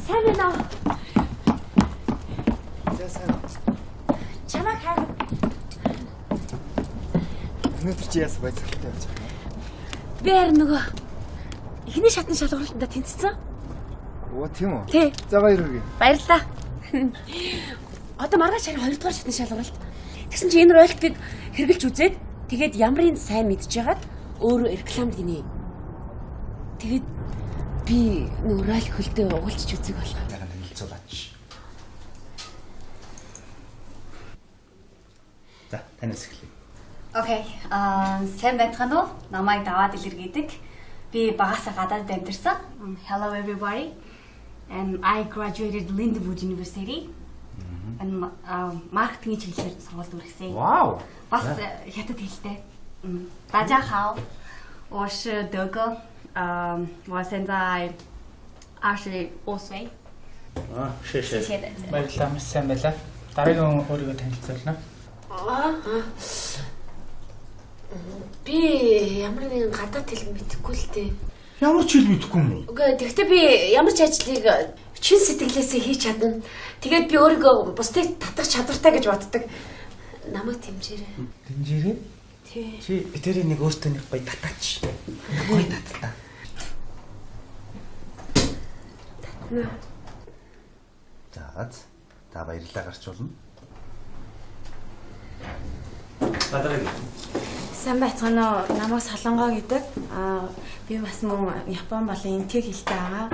Сайн байна уу? За сайн. Чамайг хаа. Өнөөдөр чи яас байцaalтай явж байгаа юм? Би харин нөгөө эхний шатны шалгуулалтанд тэнцсэн. Оо тийм үү? Тий. За баяр хүргэе. Баярлалаа. Одоо маргааш харин хоёрдугаар шатны шалгуулалт. Тэгсэн чи энэ роликийг хэрэгжилж үзээд тэгээд ямрын сайн мэдж яагаад өөрөө рекламд гинэ. Тэгээд би нөгөө ролик хөлдөө угуулчих үзэг болох. Ягаад хэлцүүлаач. За танаас эхлэе. Окей. Сайн байцгаана уу? Намайг даваад илэргээдэг. Би багасаа гадаад амьдарсан. Hello everybody. And I graduated Lindenwood University. And маркетингийн чиглэлээр сургуульд үргэлжсэн. Вау. Бас хятад хэлтэй. 大家好，我是德哥。我现在25岁。谢谢。谢谢。 Баярлалаа. Маш сайн байлаа. Дараагийн өөрийгөө танилцуулна. Би ямар нэгэн гадаад хэл мэдэхгүй л дээ. Ямар ч хэл мэдэхгүй юм. Үгүй тэгвэл би ямар ч ажлыг чин сэтгэлээсээ хийж чадна. Тэгээд би өөрийгөө бусдыг татах чадвартай гэж боддог. Намайг тэмжээрэй. Тэмжээрэй? Тий. Чи би тэрийг нэг өөртөө нэг гоё татаач. Гоё татаа. За баярлалаа гарчуулна. Бадараа. Сайн байцгаана уу? Намайг Солонгоо гэдэг. Би бас мөн Япон болон энтэг хэлтэй байгаа.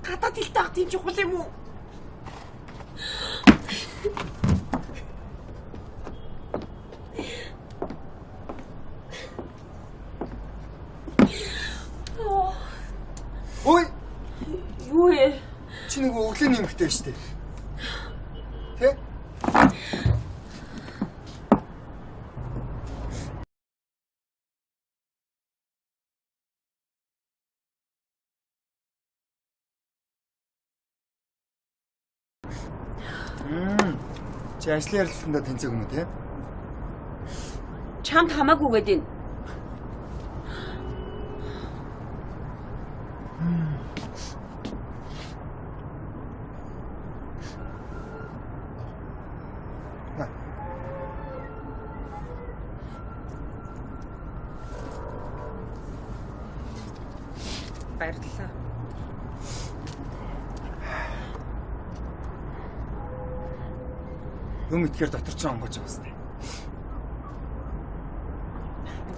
Гадаад хэлтэй ах тийм чухал юм уу? Ой. Юу ээ? Чи нэг өглөөний эмэгтэй шүү дээ. Тэ? Чи ажлын ярилцлаганд тэнцээг юм уу те? Чамд хамаагүй гэдэг. Баярлалаа. Юм итгэхээр дотор ч онгож байгаа сте.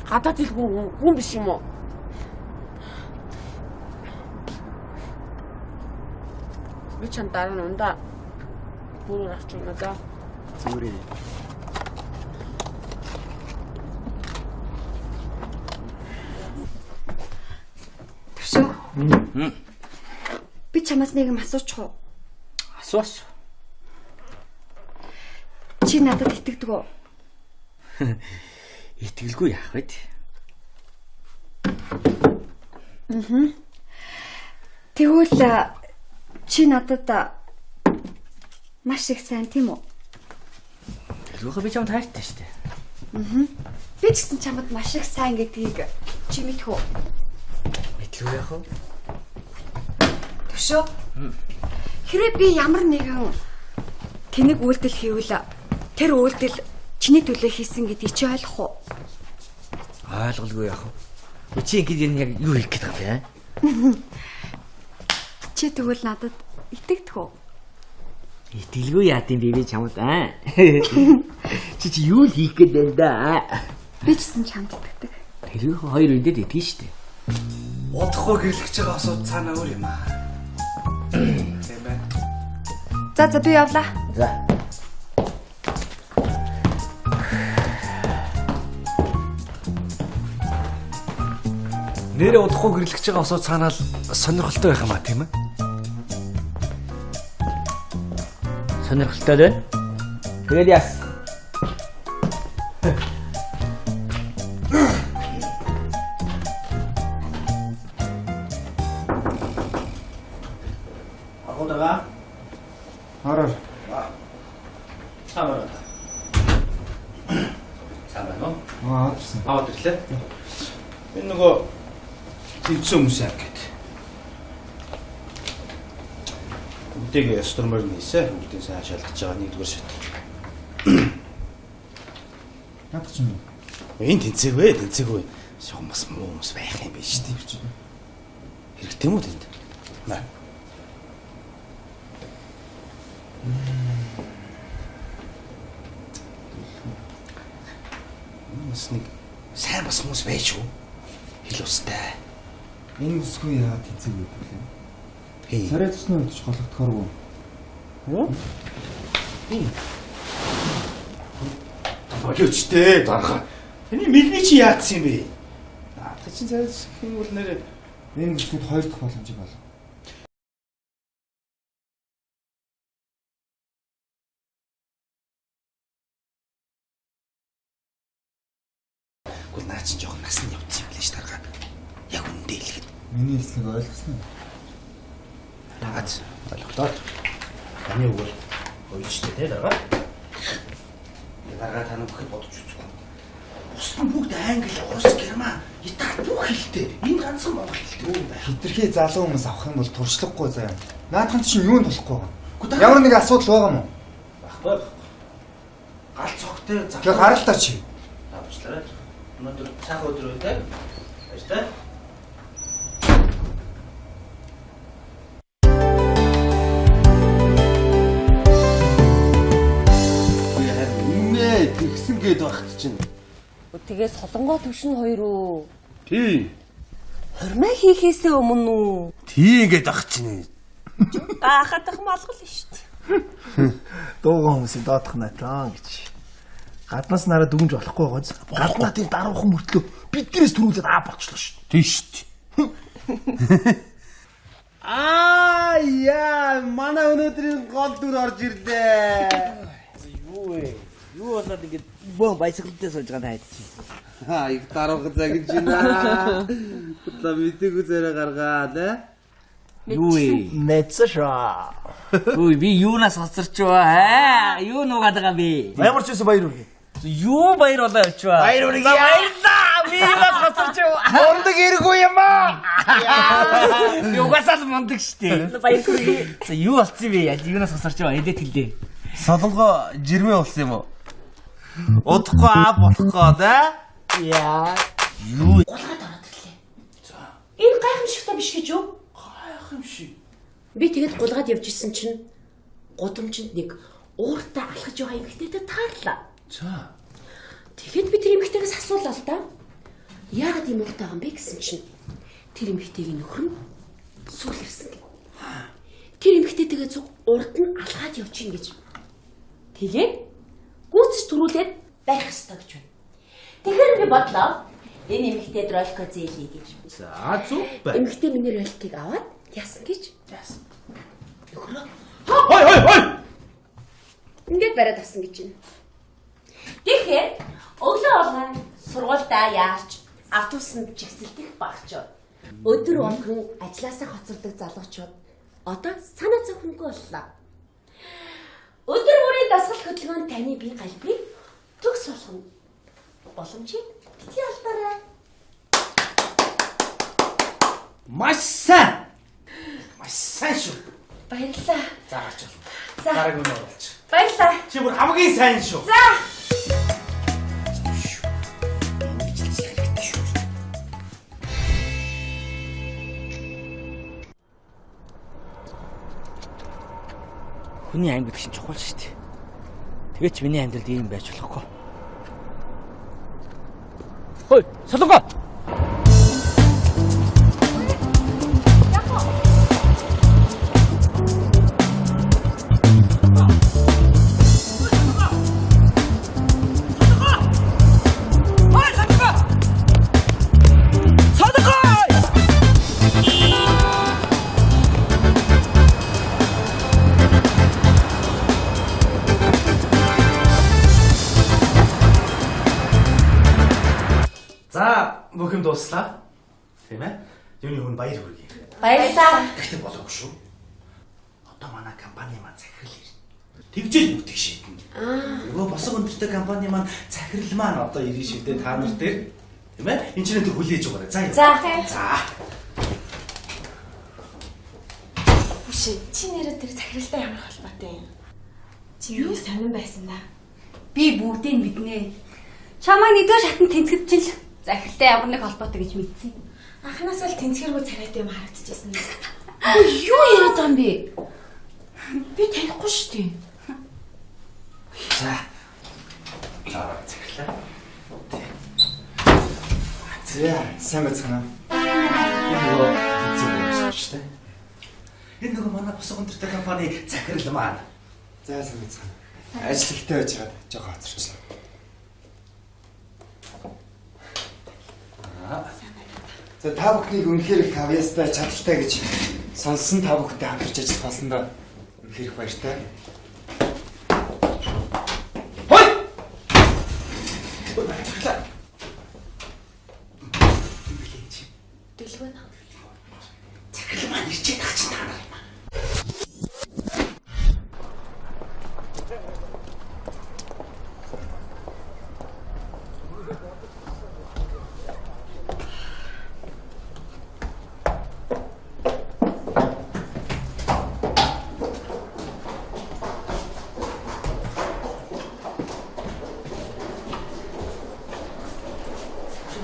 Гадаад ил хүн биш юм уу? Би чам дараа нь ундаа бүрээр авч өгнө за. Зүрээ. Төвшөө. Би чамаас нэг юм асуучих уу? Асууш. Чи надад итгэдэг үү? Итгэлгүй яах вэ? Тэгвэл чи надад маш их сайн тийм үү? Тэргүүхэ би чамд хайртай шүү дээ. Би ч гэсэн чамд маш их сайн гэдгийг чи мэдэх үү? Мэдлгүй яах вэ? Төвшөө. Хэрвээ би ямар нэгэн тэнэг үйлдэл хийвэл тэр үйлдэл чиний төлөө хийсэн гэдгийг чи ойлгох уу? Ойлголгүй яах вэ? Чи ингэж яг юу хийх гээд байгаа юм бэ? Чи тэгвэл надад итгэдэг үү? Итгэлгүй яа тийм би чамд аа. Чи юу л хийх гээд байна да? Би ч гэсэн чамд итгэдэг. Тэрхүү хоёр үндэд итгэж штэ. Удахгүй гэрлэж байгаа асуудал цаанаа өөр юм аа. Тийм байна. За би явлаа. За. Нэрээ удахгүй гэрлэж байгаа асуудал цаанаа л сонирхолтой байх юм аа, тийм ээ? Сонирхолтой байна. Тэгээд яас. Агуулга. Хараа. Самар. Самар нөө. Аарсан. Аваад ирлээ. Энэ нөгөө төвцөн хүмүүс яг гэд. Бүгдийг стормор нээсэ. Бүгдийг сайн шалгаж байгаа нэгдүгээр шат. Надад ч юм. Энэ тэнцээгүй. Хүмүүс хүмүүс байх юм биш үү? Хэрэгтэй юм уу тэнд? Наа. Нэг сайн бас хүмүүс байж юу? Хэл устай. Энэ үсгүй яа тэнцээгүй юм. Царай цусны өдөж голөгдөхөргүй. Болиочтэй дарга. Эний мэлми чи яатсан юм бэ? Та чинь царай цус хийвэл нэр энэ үсгэд хоёр дахь боломжийг бол. Гүр наа чинь жоохон насны явцсан юм лээш дарга. Яг үндэ хэлэхэд. Миний хэлснийг ойлгосноо. Наац ойлголоо. Таны үгээр ойлжтэй те дарга. Дарга таны бүхэд бодож үзгүй. Бусд нь бүгд англи, орос, герман, итали бүх хэлтэй. Энэ ганцхан монгол хэлтэй юм байна. Хитрхи залуу хүмүүс авах юм бол туршлагагүй заяа. Наадхан чинь юунд болохгүй байгаа. Ямар нэг асуудал байгаа юм уу? Баггүй. Гал цогтой зах. Тэгээ гаралтаа чи. Авчлаа. Өнөөдөр цаах өдөр үү те? Баярлалаа. Тэгсэн гээд багт чинь. Тэгээ солонгоо төвшин хоёр үү? Тий. Хормой хийхээсээ өмнө үү? Тий гээд ах чинь. Гахадах малгал шүү дээ. Дуугаа хүмүүсийн доодох натан гэж. Гаднаас нараа дүгнж болохгүй гоц. Гаднаа тийм даруухан мөртлөө биднээс түрүүлээд болчлоо шүү. Тий шүү дээ. Яа, манай өнөөдрийн гол дүр орж ирлээ. Юу вэ? Юу болоод ингэ бом байсгалтай сууж байгаа хайд чи. Их даруухан загж байна. Та мэдээгүй зэрэг гаргаад Юу вэ? Нэцшаа. Үй би юунаас хоцорч байгаа? Юу нуугаад байгаа би? Ямар ч юм баяр үргэ. Юу баяр болоо очваа? Баяр үргэ. Баярлаа. Би юунаас хоцорч байгаа? Мундаг иргүй юм аа. Юугасаа мундаг штэ. Баяр үргэ. За юу болцсон бэ? Юунаас хоцорч байгаа? Эдээд хэлээ. Солонгоо жирмээ болсон юм уу? Удахгүй болохгүй да? Яа. Юу? Гулгаад ороод ирлээ. Энэ гайхамшигтай биш гэж юу? Гайхамшиг. Би тэгэд гулгаад явж исэн чинь гудамжинд нэг ууртаа алхаж байгаа эмэгтэйтэй таарлаа. За. Тэгэхэд би тэр эмэгтэйгээс асуулаа л да. Яагаад ийм ууртаа байгаа юм бэ гэсэн чинь тэр эмэгтэйгийн нөхөр нь сүүл ирсэн гэх. Тэр эмэгтэйтэйгээ зүг урд нь алхаад явчихна гэж. Тэгээд гүйцэж төрүүлээд байх ёстой гэж байна. Тэгэхээр би бодлоо энэ эмэгтэй ролко зээлээ гэж. За зүг бай. Эмэгтэй миний ролкийг аваад яасан гэж. Яасан. Нөхрөө. Хой. Ингээд бариад авсан гэж байна. Тэгэхээр өглөө болгон сургуультай яарч автобусанд чигсэлдэх багчаа. Өдөр болгон ажилласаа хоцордог залуучууд одоо санаа зовхонгүй боллоо. Өдөр бүрийн дасгал хөдөлгөөнд таны бие галбирыг төгс болгоно. Боломжийг бити алдаарай. Маш сайн шүү. Баярлалаа. За гарч бол. За. Дараагийн нь оруулж. Баярлалаа. Чи бүр хамгийн сайн шүү. За. Хүний амьд гэсэн чухал шүү дээ. Тэгээ ч миний амьдралд ийм байж болохгүй. Хөөе, Солонгоо. Бүх юм дууслаа. Тийм ээ. Юуны хүн баяр хүргэе. Баярлалаа. Гэхдээ болоогүй шүү. Одоо манай компани маань захирал ирнэ. Тэгжэл нүтг шийднэ. Нөгөө босго өндөртэй компани маань захирал маань одоо ирнэ шүү дээ та нар дээр. Тийм ээ. Энд чинь тэр хүлээж өгөөрэй. За. Үшээ, чи нэрээ тэр захиралтай ямар холбоотой юм? Чи юу сонирн байсан да? Би бүгдийг мэднэ. Чамаа нэгдүгээр шатнд тэнцгэж л захиралтай ямар нэг холбоотой гэж мэдсэн. Анханаас л тэнцгэргүй царайтай юм харагдчихсан. Юу яриад байгаа юм бэ? Би танихгүй шүү дээ. За. Захирлаа. За, сайн байцгаана. Энэ нөгөө хэцүү байсан шүү дээ. Энэ нөгөө манай босго өндөртэй компани захирал маань. За, сайн байцгаана. Ажил ихтэй байж байгаа жоохон хоцорчлаа. За та бүхнийг үнэхээр их авьяастай чадaltaй гэж сонссон та бүхэнтэй хамтарч ажиллах болсондоо үнэхээр их баяртай. Хой! Дэлгүүр. Захирал маань ирчээд байгаа чинь та нар юм аа.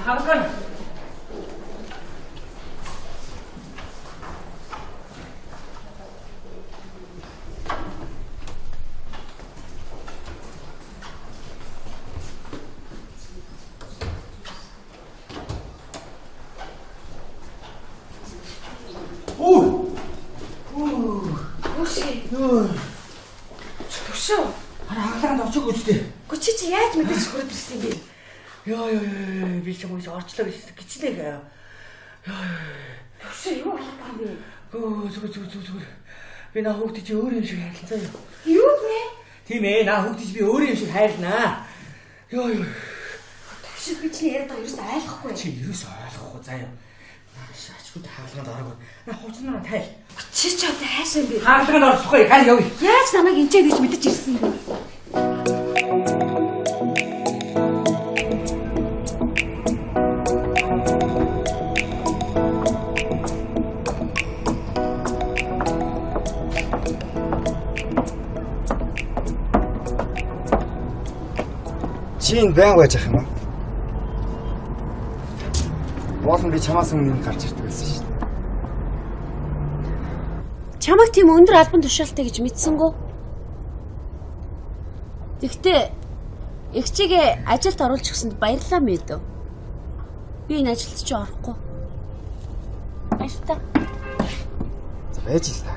Хавган. Төшөө. Хаалгаанд очиг үстэй. Гүчи чи яаж мэдээж хүрээд ирсэн юм бэ? Йоо би ч юм уу орчлоо гिचлээ. Төшөө юу болоод байгаа юм бэ? Зүгээр. Би наа хүүхдээ чи өөр юм шиг хайрлаа заа. Юу нэ? Тийм ээ, наа хүүхдээ чи би өөр юм шиг хайрлнаа. Йоо. Төшөө би чи яриад байгаа ерөөс ойлгохгүй. Чи ерөөс ойлгохгүй заа юу. Шаачгүй хаалганд ороогүй. Наа хуцнаа тайл. Чи ч одоо хаашаа юм бэ? Хаалганд орчихгүй. Гал явъя. Яаж намайг энчээ гэж мэдэж ирсэн юм бэ? Чи энэ байн байж ах юм аа? Боолн би чамаас өмнө гарч ирдэг байсан шүү дээ. Чамайг тийм өндөр албан тушаалтай гэж мэдсэнгөө. Тэгтээ эгчигээ ажилд оруулчихсанд баярлалаа мэдв. Би энэ ажилд чи орохгүй. Баярлалаа. За байж л та.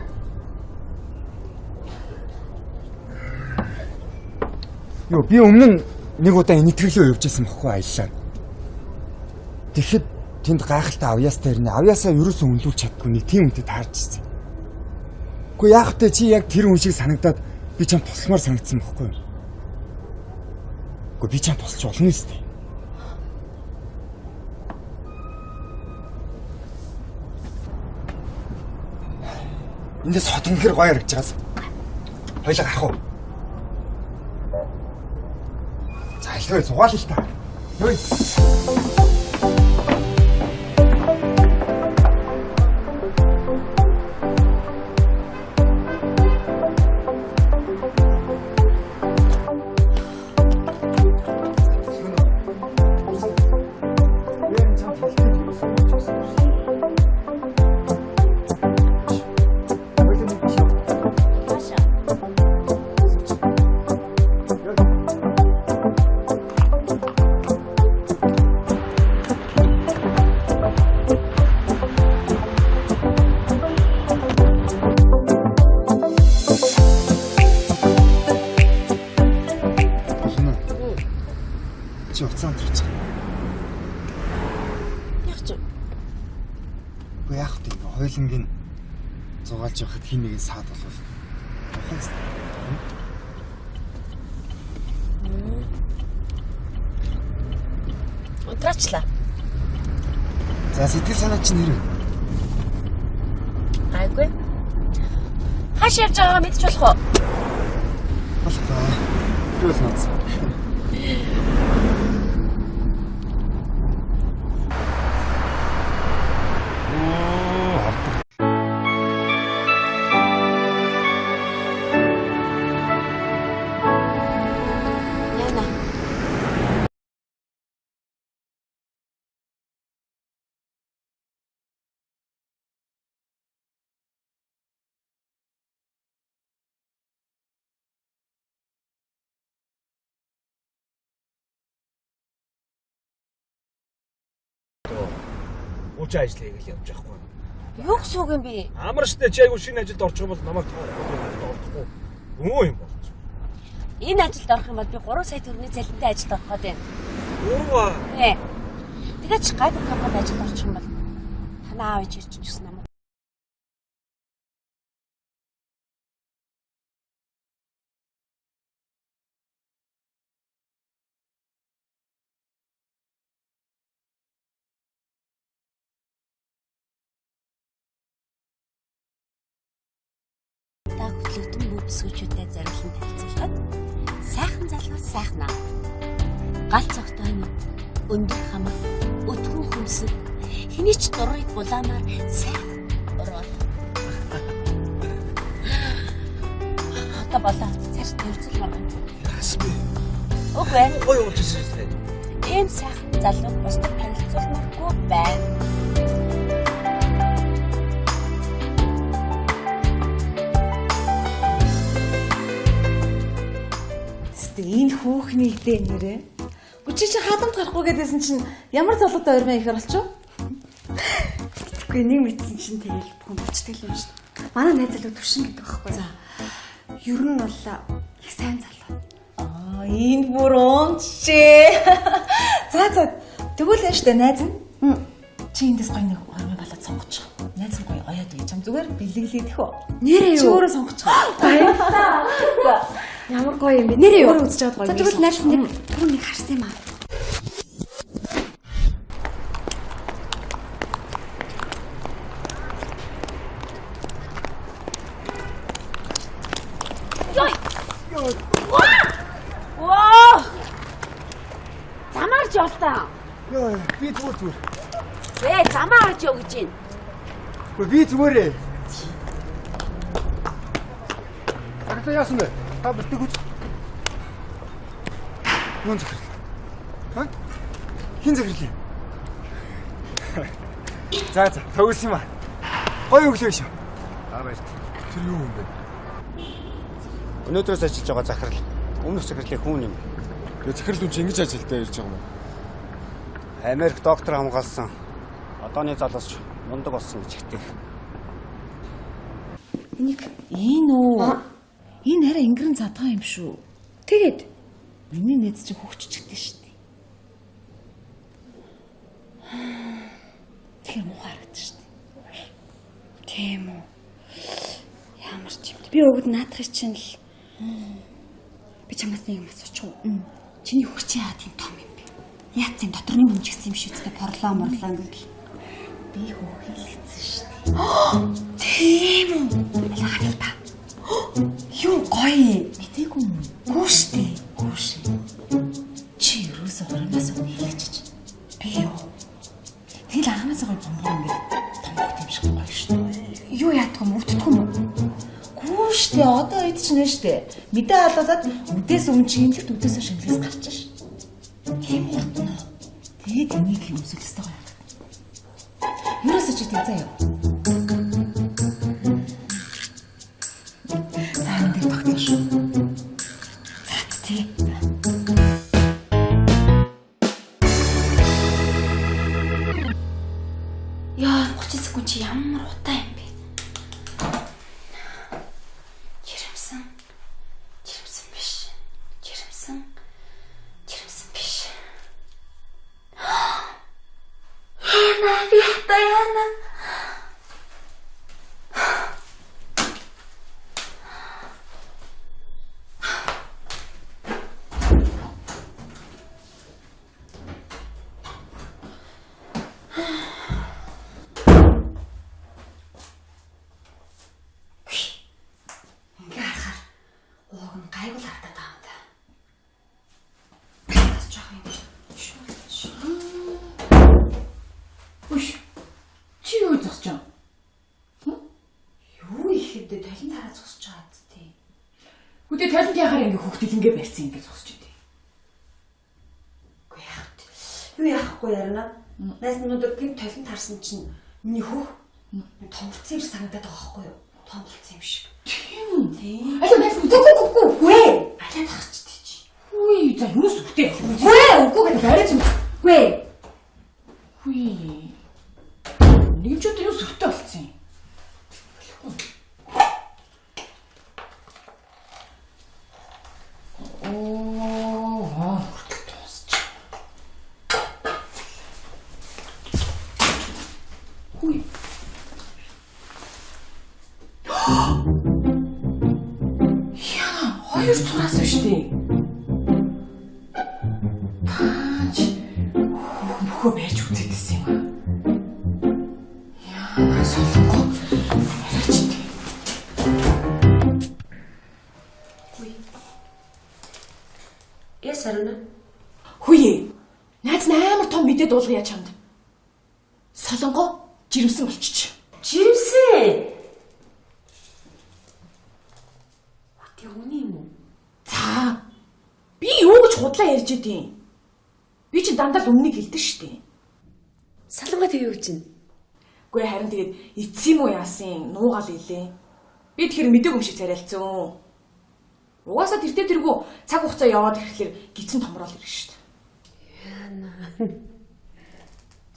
Йоо би өмнө нь нэг удаа энэ нэвтрүүлгээ явуулж байсан бохгүй аяллаа. Тэгэхэд тэнд гайхалтай авьяастай ирнэ. Авьяасаа ерөөсөө өнлүүлж чаддгүй нэг тийм үнэтэй таарч ирсэн. Гэхдээ яах вэ чи яг тэр хүн шиг санагдаад би чам тусламар санагдсан бохгүй юу? Гэхдээ би чам тусч болно үстэй. Эндээс хотон хэр гоё харагдаж байгаас. Хоёлаа гарах уу? За илгээ зугаал л та. Йой. Хойлонгийн зугаалж явахад хин нэгэн саад болвол ухаан. Утраачлаа. За сэтгэл санаа чинь нэр. Гайгүй. Хаш явж байгаагаа мэдчих болох уу? Болохгүй. Юус наац. Үжи ажил хийгээл явж байхгүй. Юу гэсэн үг юм бэ? Амар штэ чи айгу шинэ ажилд орчих юм бол намайг ордохгүй. Өө юм бол. Энэ ажилд орох юм бол би 3 сая төгрөгийн цалинтай ажилд орох гээд байна. Юу вэ? Тэгээд ч гайгүй компанид ажилд орчих юм бол танаа аав ээж ирж гэсэн намайг. Хөтлөгдөн бүх бүсгүүчүүдэд зориулсан танилцуулгад сайхан залгал сайхнаа. Галц огтой нь өндөр хамаг, өтгөн хөмсөг, хэний ч дурыг булаамаар сайхан орол. Одоо болоо. Цааш төрцөл марган. Яас бэ? Үгүй ээ. Ой уучлаарай. Ийм сайхан залуу бусдад танилцуулмааргүй байна. Энэ хүүхний идэ нэрээ. Үчи чи хадамд гарахгүй гэдээсэн чинь ямар залуутай ойрмоо ихэр болчих вэ? Үгүй нэг мэдсэн чинь тэгэл бүхэн болчтой юм шүү. Манай найз залуу төвшин гэдэг байхгүй. За. Ер нь бол их сайн залуу. Энэ бүр унчээ. За тэгвэл энэ штэ найз нь. Чи эндээс гоё нэг ойрмоо болоод сонгочих. Найз нь гоё оёод гэж юм зүгээр бэлэглээ тэх үү? Нэрээ юу? Чи өөрөө сонгочих. Баярлалаа. Ямар гоё юм бэ? Нэрээ юу? Өөрөө үзэж чад гоё. Тэгвэл найз нэг түрүүнийг харсан юм аа. Ваа! Замаарч явтаа. Йоо, би зүгээр. Замаарч яв гэж байна. Гэхдээ би зүгээрээ. Агта яасан бэ? Та битгий хүч. Юун захирлаа? Ха? Хин захирлаа? За, төгс юм аа. Гоё өглөө шүү. Баяр. Тэр юу юм бэ? Өнөөдрөөс ажиллаж байгаа захирал Өмнөх захирлын хүн юм. Тэгээ захирал хүн чинь ингэж ажилдаа ирж байгаа юм уу? Америк доктор хамгаалсан. Одооны залуус мундаг болсон гэж хэлдэг. Энийг энэ үү? Энэ арай ингэрэн задгаа юм шүү. Тэгээд миний нэз чинь хөвччихдээ шүү дээ. Тэр муу харагдаж шүү дээ. Тийм үү. Ямар ч юм. Би өгд наадах чинь л би чамаас нэг юм асуучих уу? Чиний хөрчийн яа тийм том юм бэ? Яатсан доторны хэмжигсэн юм шүү дээ. Порлоо морлоо гэл. Би хөөхөлгцэн шүү дээ. Тийм үү? Яагаад та? Юу гоё. Мэдээгүй юм. Гүү штэ. Гүүш. Чи юусоо хоромоос хэлчихэж. Би юу? Тэгэл анханаас гоё бомбоо ингээд томгот юм шиг гоё шүү дээ. Юу яадах юм? Өвддөх юм уу? Гүүш дээ. Одоо идчихнэ шүү дээ. Мэдээ халуулаад үдээс өмнө чи имлэгт үдээсээ шинэлгээс гарчих ш. Тийм хурдна. Тэгээд энийг юмсэлстэй гоё. Юусоо чи тийм заяа. Сайн дээр тогтсон шүү. Зат тий. Яа, 30 секунд чи ямар утаа юм бэ? Жирэмсэн биш. Жирэмсэн биш. Яна би хатаяна. Үдээ талент яхаар ингээ хүүхдэл ингээ барьсан ингээ зогсож идэв. Үгүй яах вэ? Юу яахгүй ярина? Найс өнөөдөр гинт талент харсан чинь миний хөх томлцсон юм санагдаад байгаа байхгүй юу? Томлцсон юм шиг. Тийм. Аль найс үгүй. Алаад хачдээ чи. Үгүй за юус үгтэй. Үгүй гэдэг бариж юм. Үгүй. Нэг ч удаа юус үгтэй болцсон юм. Хоёр цураас биш дээ. Таач хөхөө байж үзээдсэн юм. Яа, солонгоо. Аричтэй. Хүй. Ясарна. Хүй. Найз амар том мэдээ дуулгая чамд. Солонгоо жирэмсэн болчих. Жирэмсэн. Тэ үний юм уу? За. Би юу гэж худлаа ярьж идэв. Би чи дандаа л өмнөнийг хэлдэг штеп. Салангаа тэг юу гэж байна? Үгүй харин тэгээд эцсийн юм уу яасан? Нуугаал илээ. Би тэгэхээр мэдээгүй юм шиг царайлцсан. Угаасаа тэргүү цаг хугацаа яваад ирэхлээр гидсэн томрол ирэх штеп. Яна.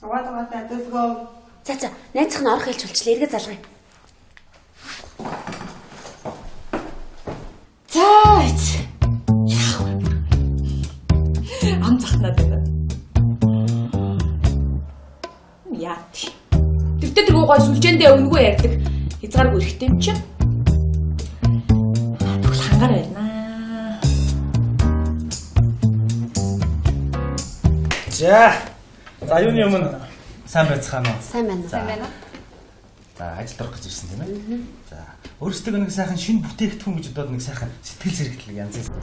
Заваа тэтгэлгөө. За найзах нь орох хэлж болчлаа. Эргээ залгая. Заач. Ам захнаад байна. Яат. Тэртээ тэр гой сүлжээндээ өнгөө ярьдаг. Хязгааргүй эрэхтэй юм чи. Тэгвэл хангаар байна. За юуны өмнө сайн байцгаана уу? Сайн байна. За ажил орох гэж ирсэн тийм ээ. За өөрсдөө нэг сайхан шинэ бүтээгдэхүүн гэж бодоод нэг сайхан сэтгэл зэрэгтлэг янз бүр.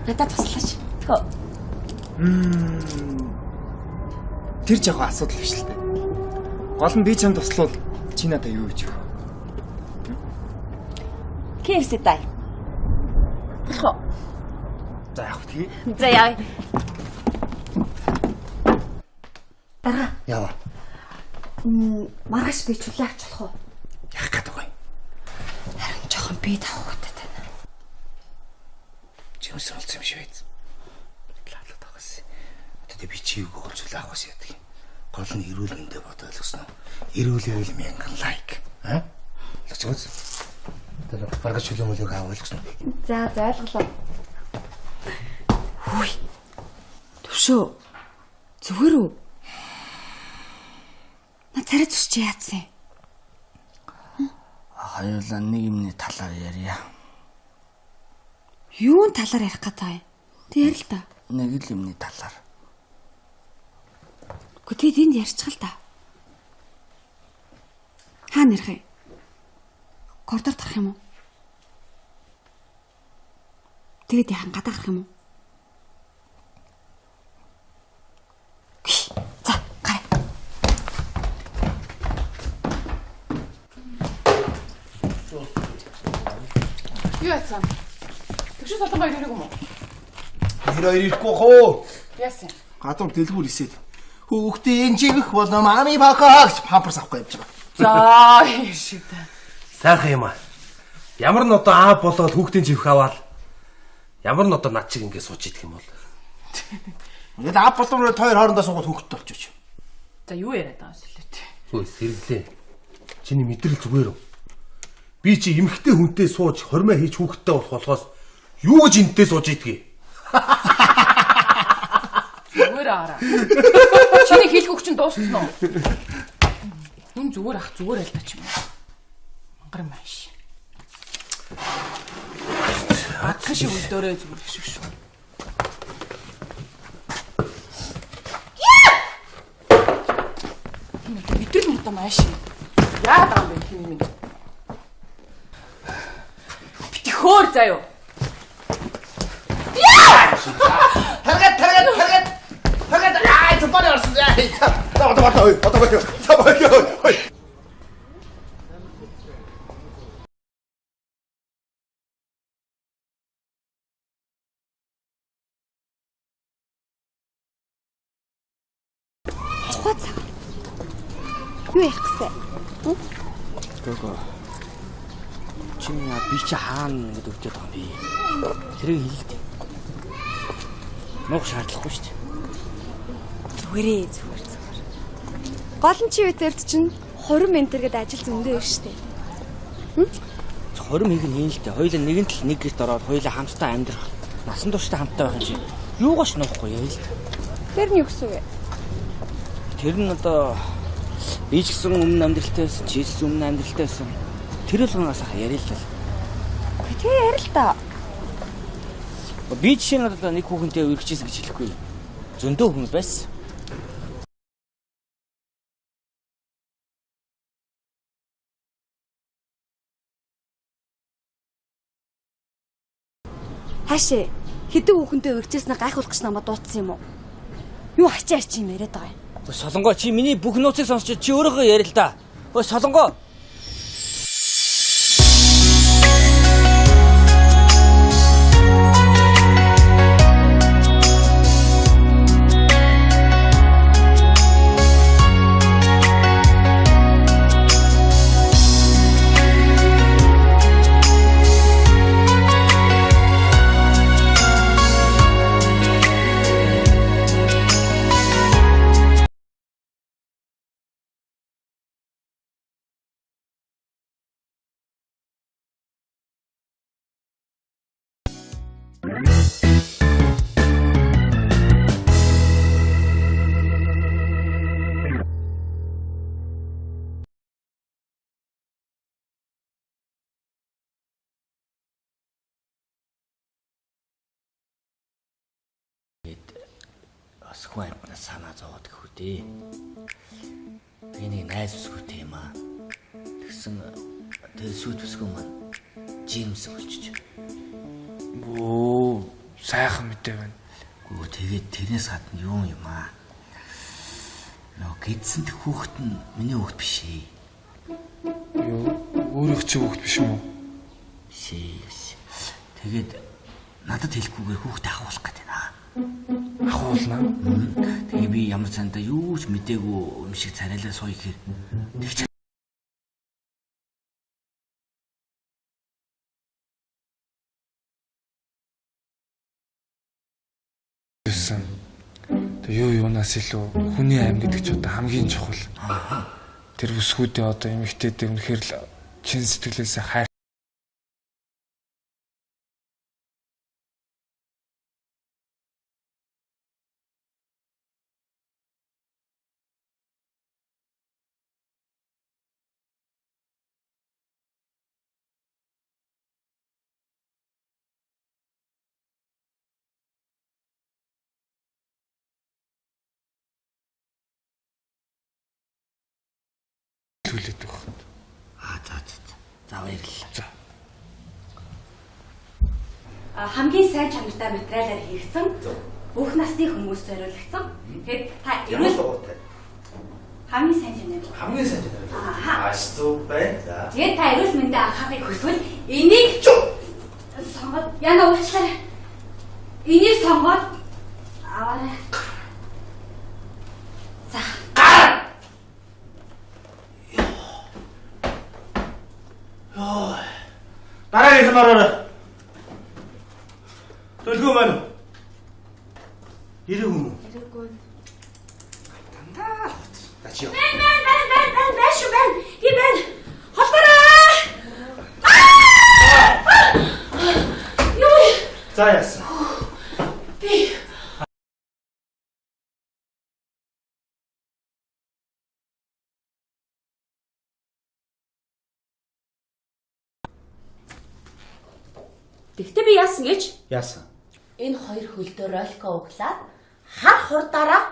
Надад туслаач. Тгөө. Тэр жоо асуудал биш л дээ. Гол нь би чамд туславал чи надад юу гэж вэ? KFC-тай. За яах вэ? За яа. Дараа. Яа. Маргааш би чулаа авч болох уу? Яах гээд вэ? Харин жоохон би тавхаад байна. юмсан болсон юм шиг байд. Лаалаад байгаас. Одоо би чийг олж лаахаас яадаг. Гол нь эрүүл мэндэ бодоод олгосноо. Эрүүл байвал 1000 лайк. Лачгоц. Тэр баргаж чөлөөмөлөг авуулсан. За ойлголоо. Хүй. Төвшөө. Зүгээр үү? Царай зүсч яатсан. Хоёулаа нэг юмны талаар ярья. Юун талаар ярих гэдэг вэ? Тэг ярил та. Нэг л юмны талаар. Гэхдээ энд ярьчих л та. Хаана ярих вэ? Коридор тарах юм уу? Тэгээд яхан гадаа гарах юм уу? За, гараа. Юу яцсан? Тэгшээ солонгоо ирэх юм уу? Ирэхгүй хоо. Яасан? Гадуур дэлгүүр ისээд. Хүүхдийн жигэх болоо мами бахаач памперс авахгүй явж байгаа. За, шиг та. Сайхан юм аа. Ямар нь одоо аа болоод хүүхдийн живх аваад ямар нь одоо над чиг ингэ сууж идэх юм бол. Ингээд аа болоо хоёр хоорондоо суугаад хүүхдтэй болчих. За юу яриад байгаа юм сэлээ. Хөөе сэргэлээ. Чиний мэдрэл зүгээр үү? Би чи эмхтэй хүнтэй сууж хормоо хийж хүүхдтэй болох болохоос юу гэж энтэй сууж идэгий? Зүгээр аа. Чиний хэлгүүх чинь дууссан уу? Энэ зүгээр ах зүгээр аль тач юм. Мангар маш. Атгаш үлдөрөө зүгээр шиг шүү. Битэл муу маш. Яагаад байгаа юм бэ хин минь? Бити хөөр заяа. Таргат. Аа, цопаны орсон. Ой. Юу ярих гэсэн? Гого. Чиний би чи хаана гэдэг үгтэй байгаа юм би. Тэрийг хэлээ. Нуух шаардлагагүй шүү дээ. Зүгээрээ зүгээр. Гол нь чи үтерд чинь хорим энтергээд ажил зөндөө шүү дээ. Хорим хийх нь хийн л дээ. Хоёулаа нэгэн тал нэг гэрт ороод хоёулаа хамтдаа амьдрах. Насан туршдаа хамтдаа байх юм чи. Юугаач нуухгүй яа л. Тэр нь юу гэсэн үг вэ? Тэр нь одоо би ч гэсэн өмнө амьдралтай байсан, чи ч өмнө амьдралтай байсан. Тэр л гонаас яриа л. Тэгээ ярил л та. Би жишээ нь одоо нэг хүүхэнтэй үргэжсэн гэж хэлэхгүй. Зөндөө хүн байсан. Хаашаа хэдэн хүүхэнтэй үргэжснээ гайхуулах гэж намайг дуудсан юм уу? Юу хачаарч юм яриад байгаа юм? Солонгоо чи миний бүх нууцыг сонсч чи өөрөөгөө ярил л да. Ой солонгоо. Асгүй амтнаас санаа зовоод гэхүүдээ. Би нэг найз өсгөөтэй юм аа. Тэгсэн тэр сүйт өсгөө маань Джеймс болчих. Бөө сайхан мэдээ байна. Гүү тэгээд тэрнээс гадна юу юм аа. Нөө гидсэн дэх хүүхэд нь миний хүүхэд биш ээ. Юу өөрөөх чи хүүхэд биш юм уу? Биш. Тэгээд надад хэлэхгүйгээр хүүхдээ авахулах гэдэг наа. Ахуулна. Тэгээ би ямар цаанда юу ч мдээгүй юм шиг царайлаа сууя гэхээр тэг гэсэн. Тэгээ юунаас илүү хүний аим гэдэг ч одоо хамгийн чухал. Тэр бүсгүүдээ одоо эмэгтэйдээ үнэхээр л чин сэтгэлээсээ хайр төлөд өгөх. За баярлалаа. За. Хамгийн сайн чанартай материалаар хийгдсэн бүх насны хүмүүс зориулагдсан. Тэгэхээр та эрүүл хамгийн сайн чанар. Хамгийн сайн чанар. Астуу бай. За. Тэгээд та эрүүл мэндийн анхаарахыг хүсвэл энийг сонгоод яна уучлаарай. Энийг сонгоод аваарай. За. Дараагийн хамаараа. Төлгөө маань уу? Ирэх юм уу? Ирээгүй. Дандаа. Ачаа. Бэн шүү бэн. Би бэн. Холбороо. Юу? За яасан. Би Тэгтээ би яасан гэж? Яасан. Энэ хоёр хөлдөө ролико углаад хар хурдаараа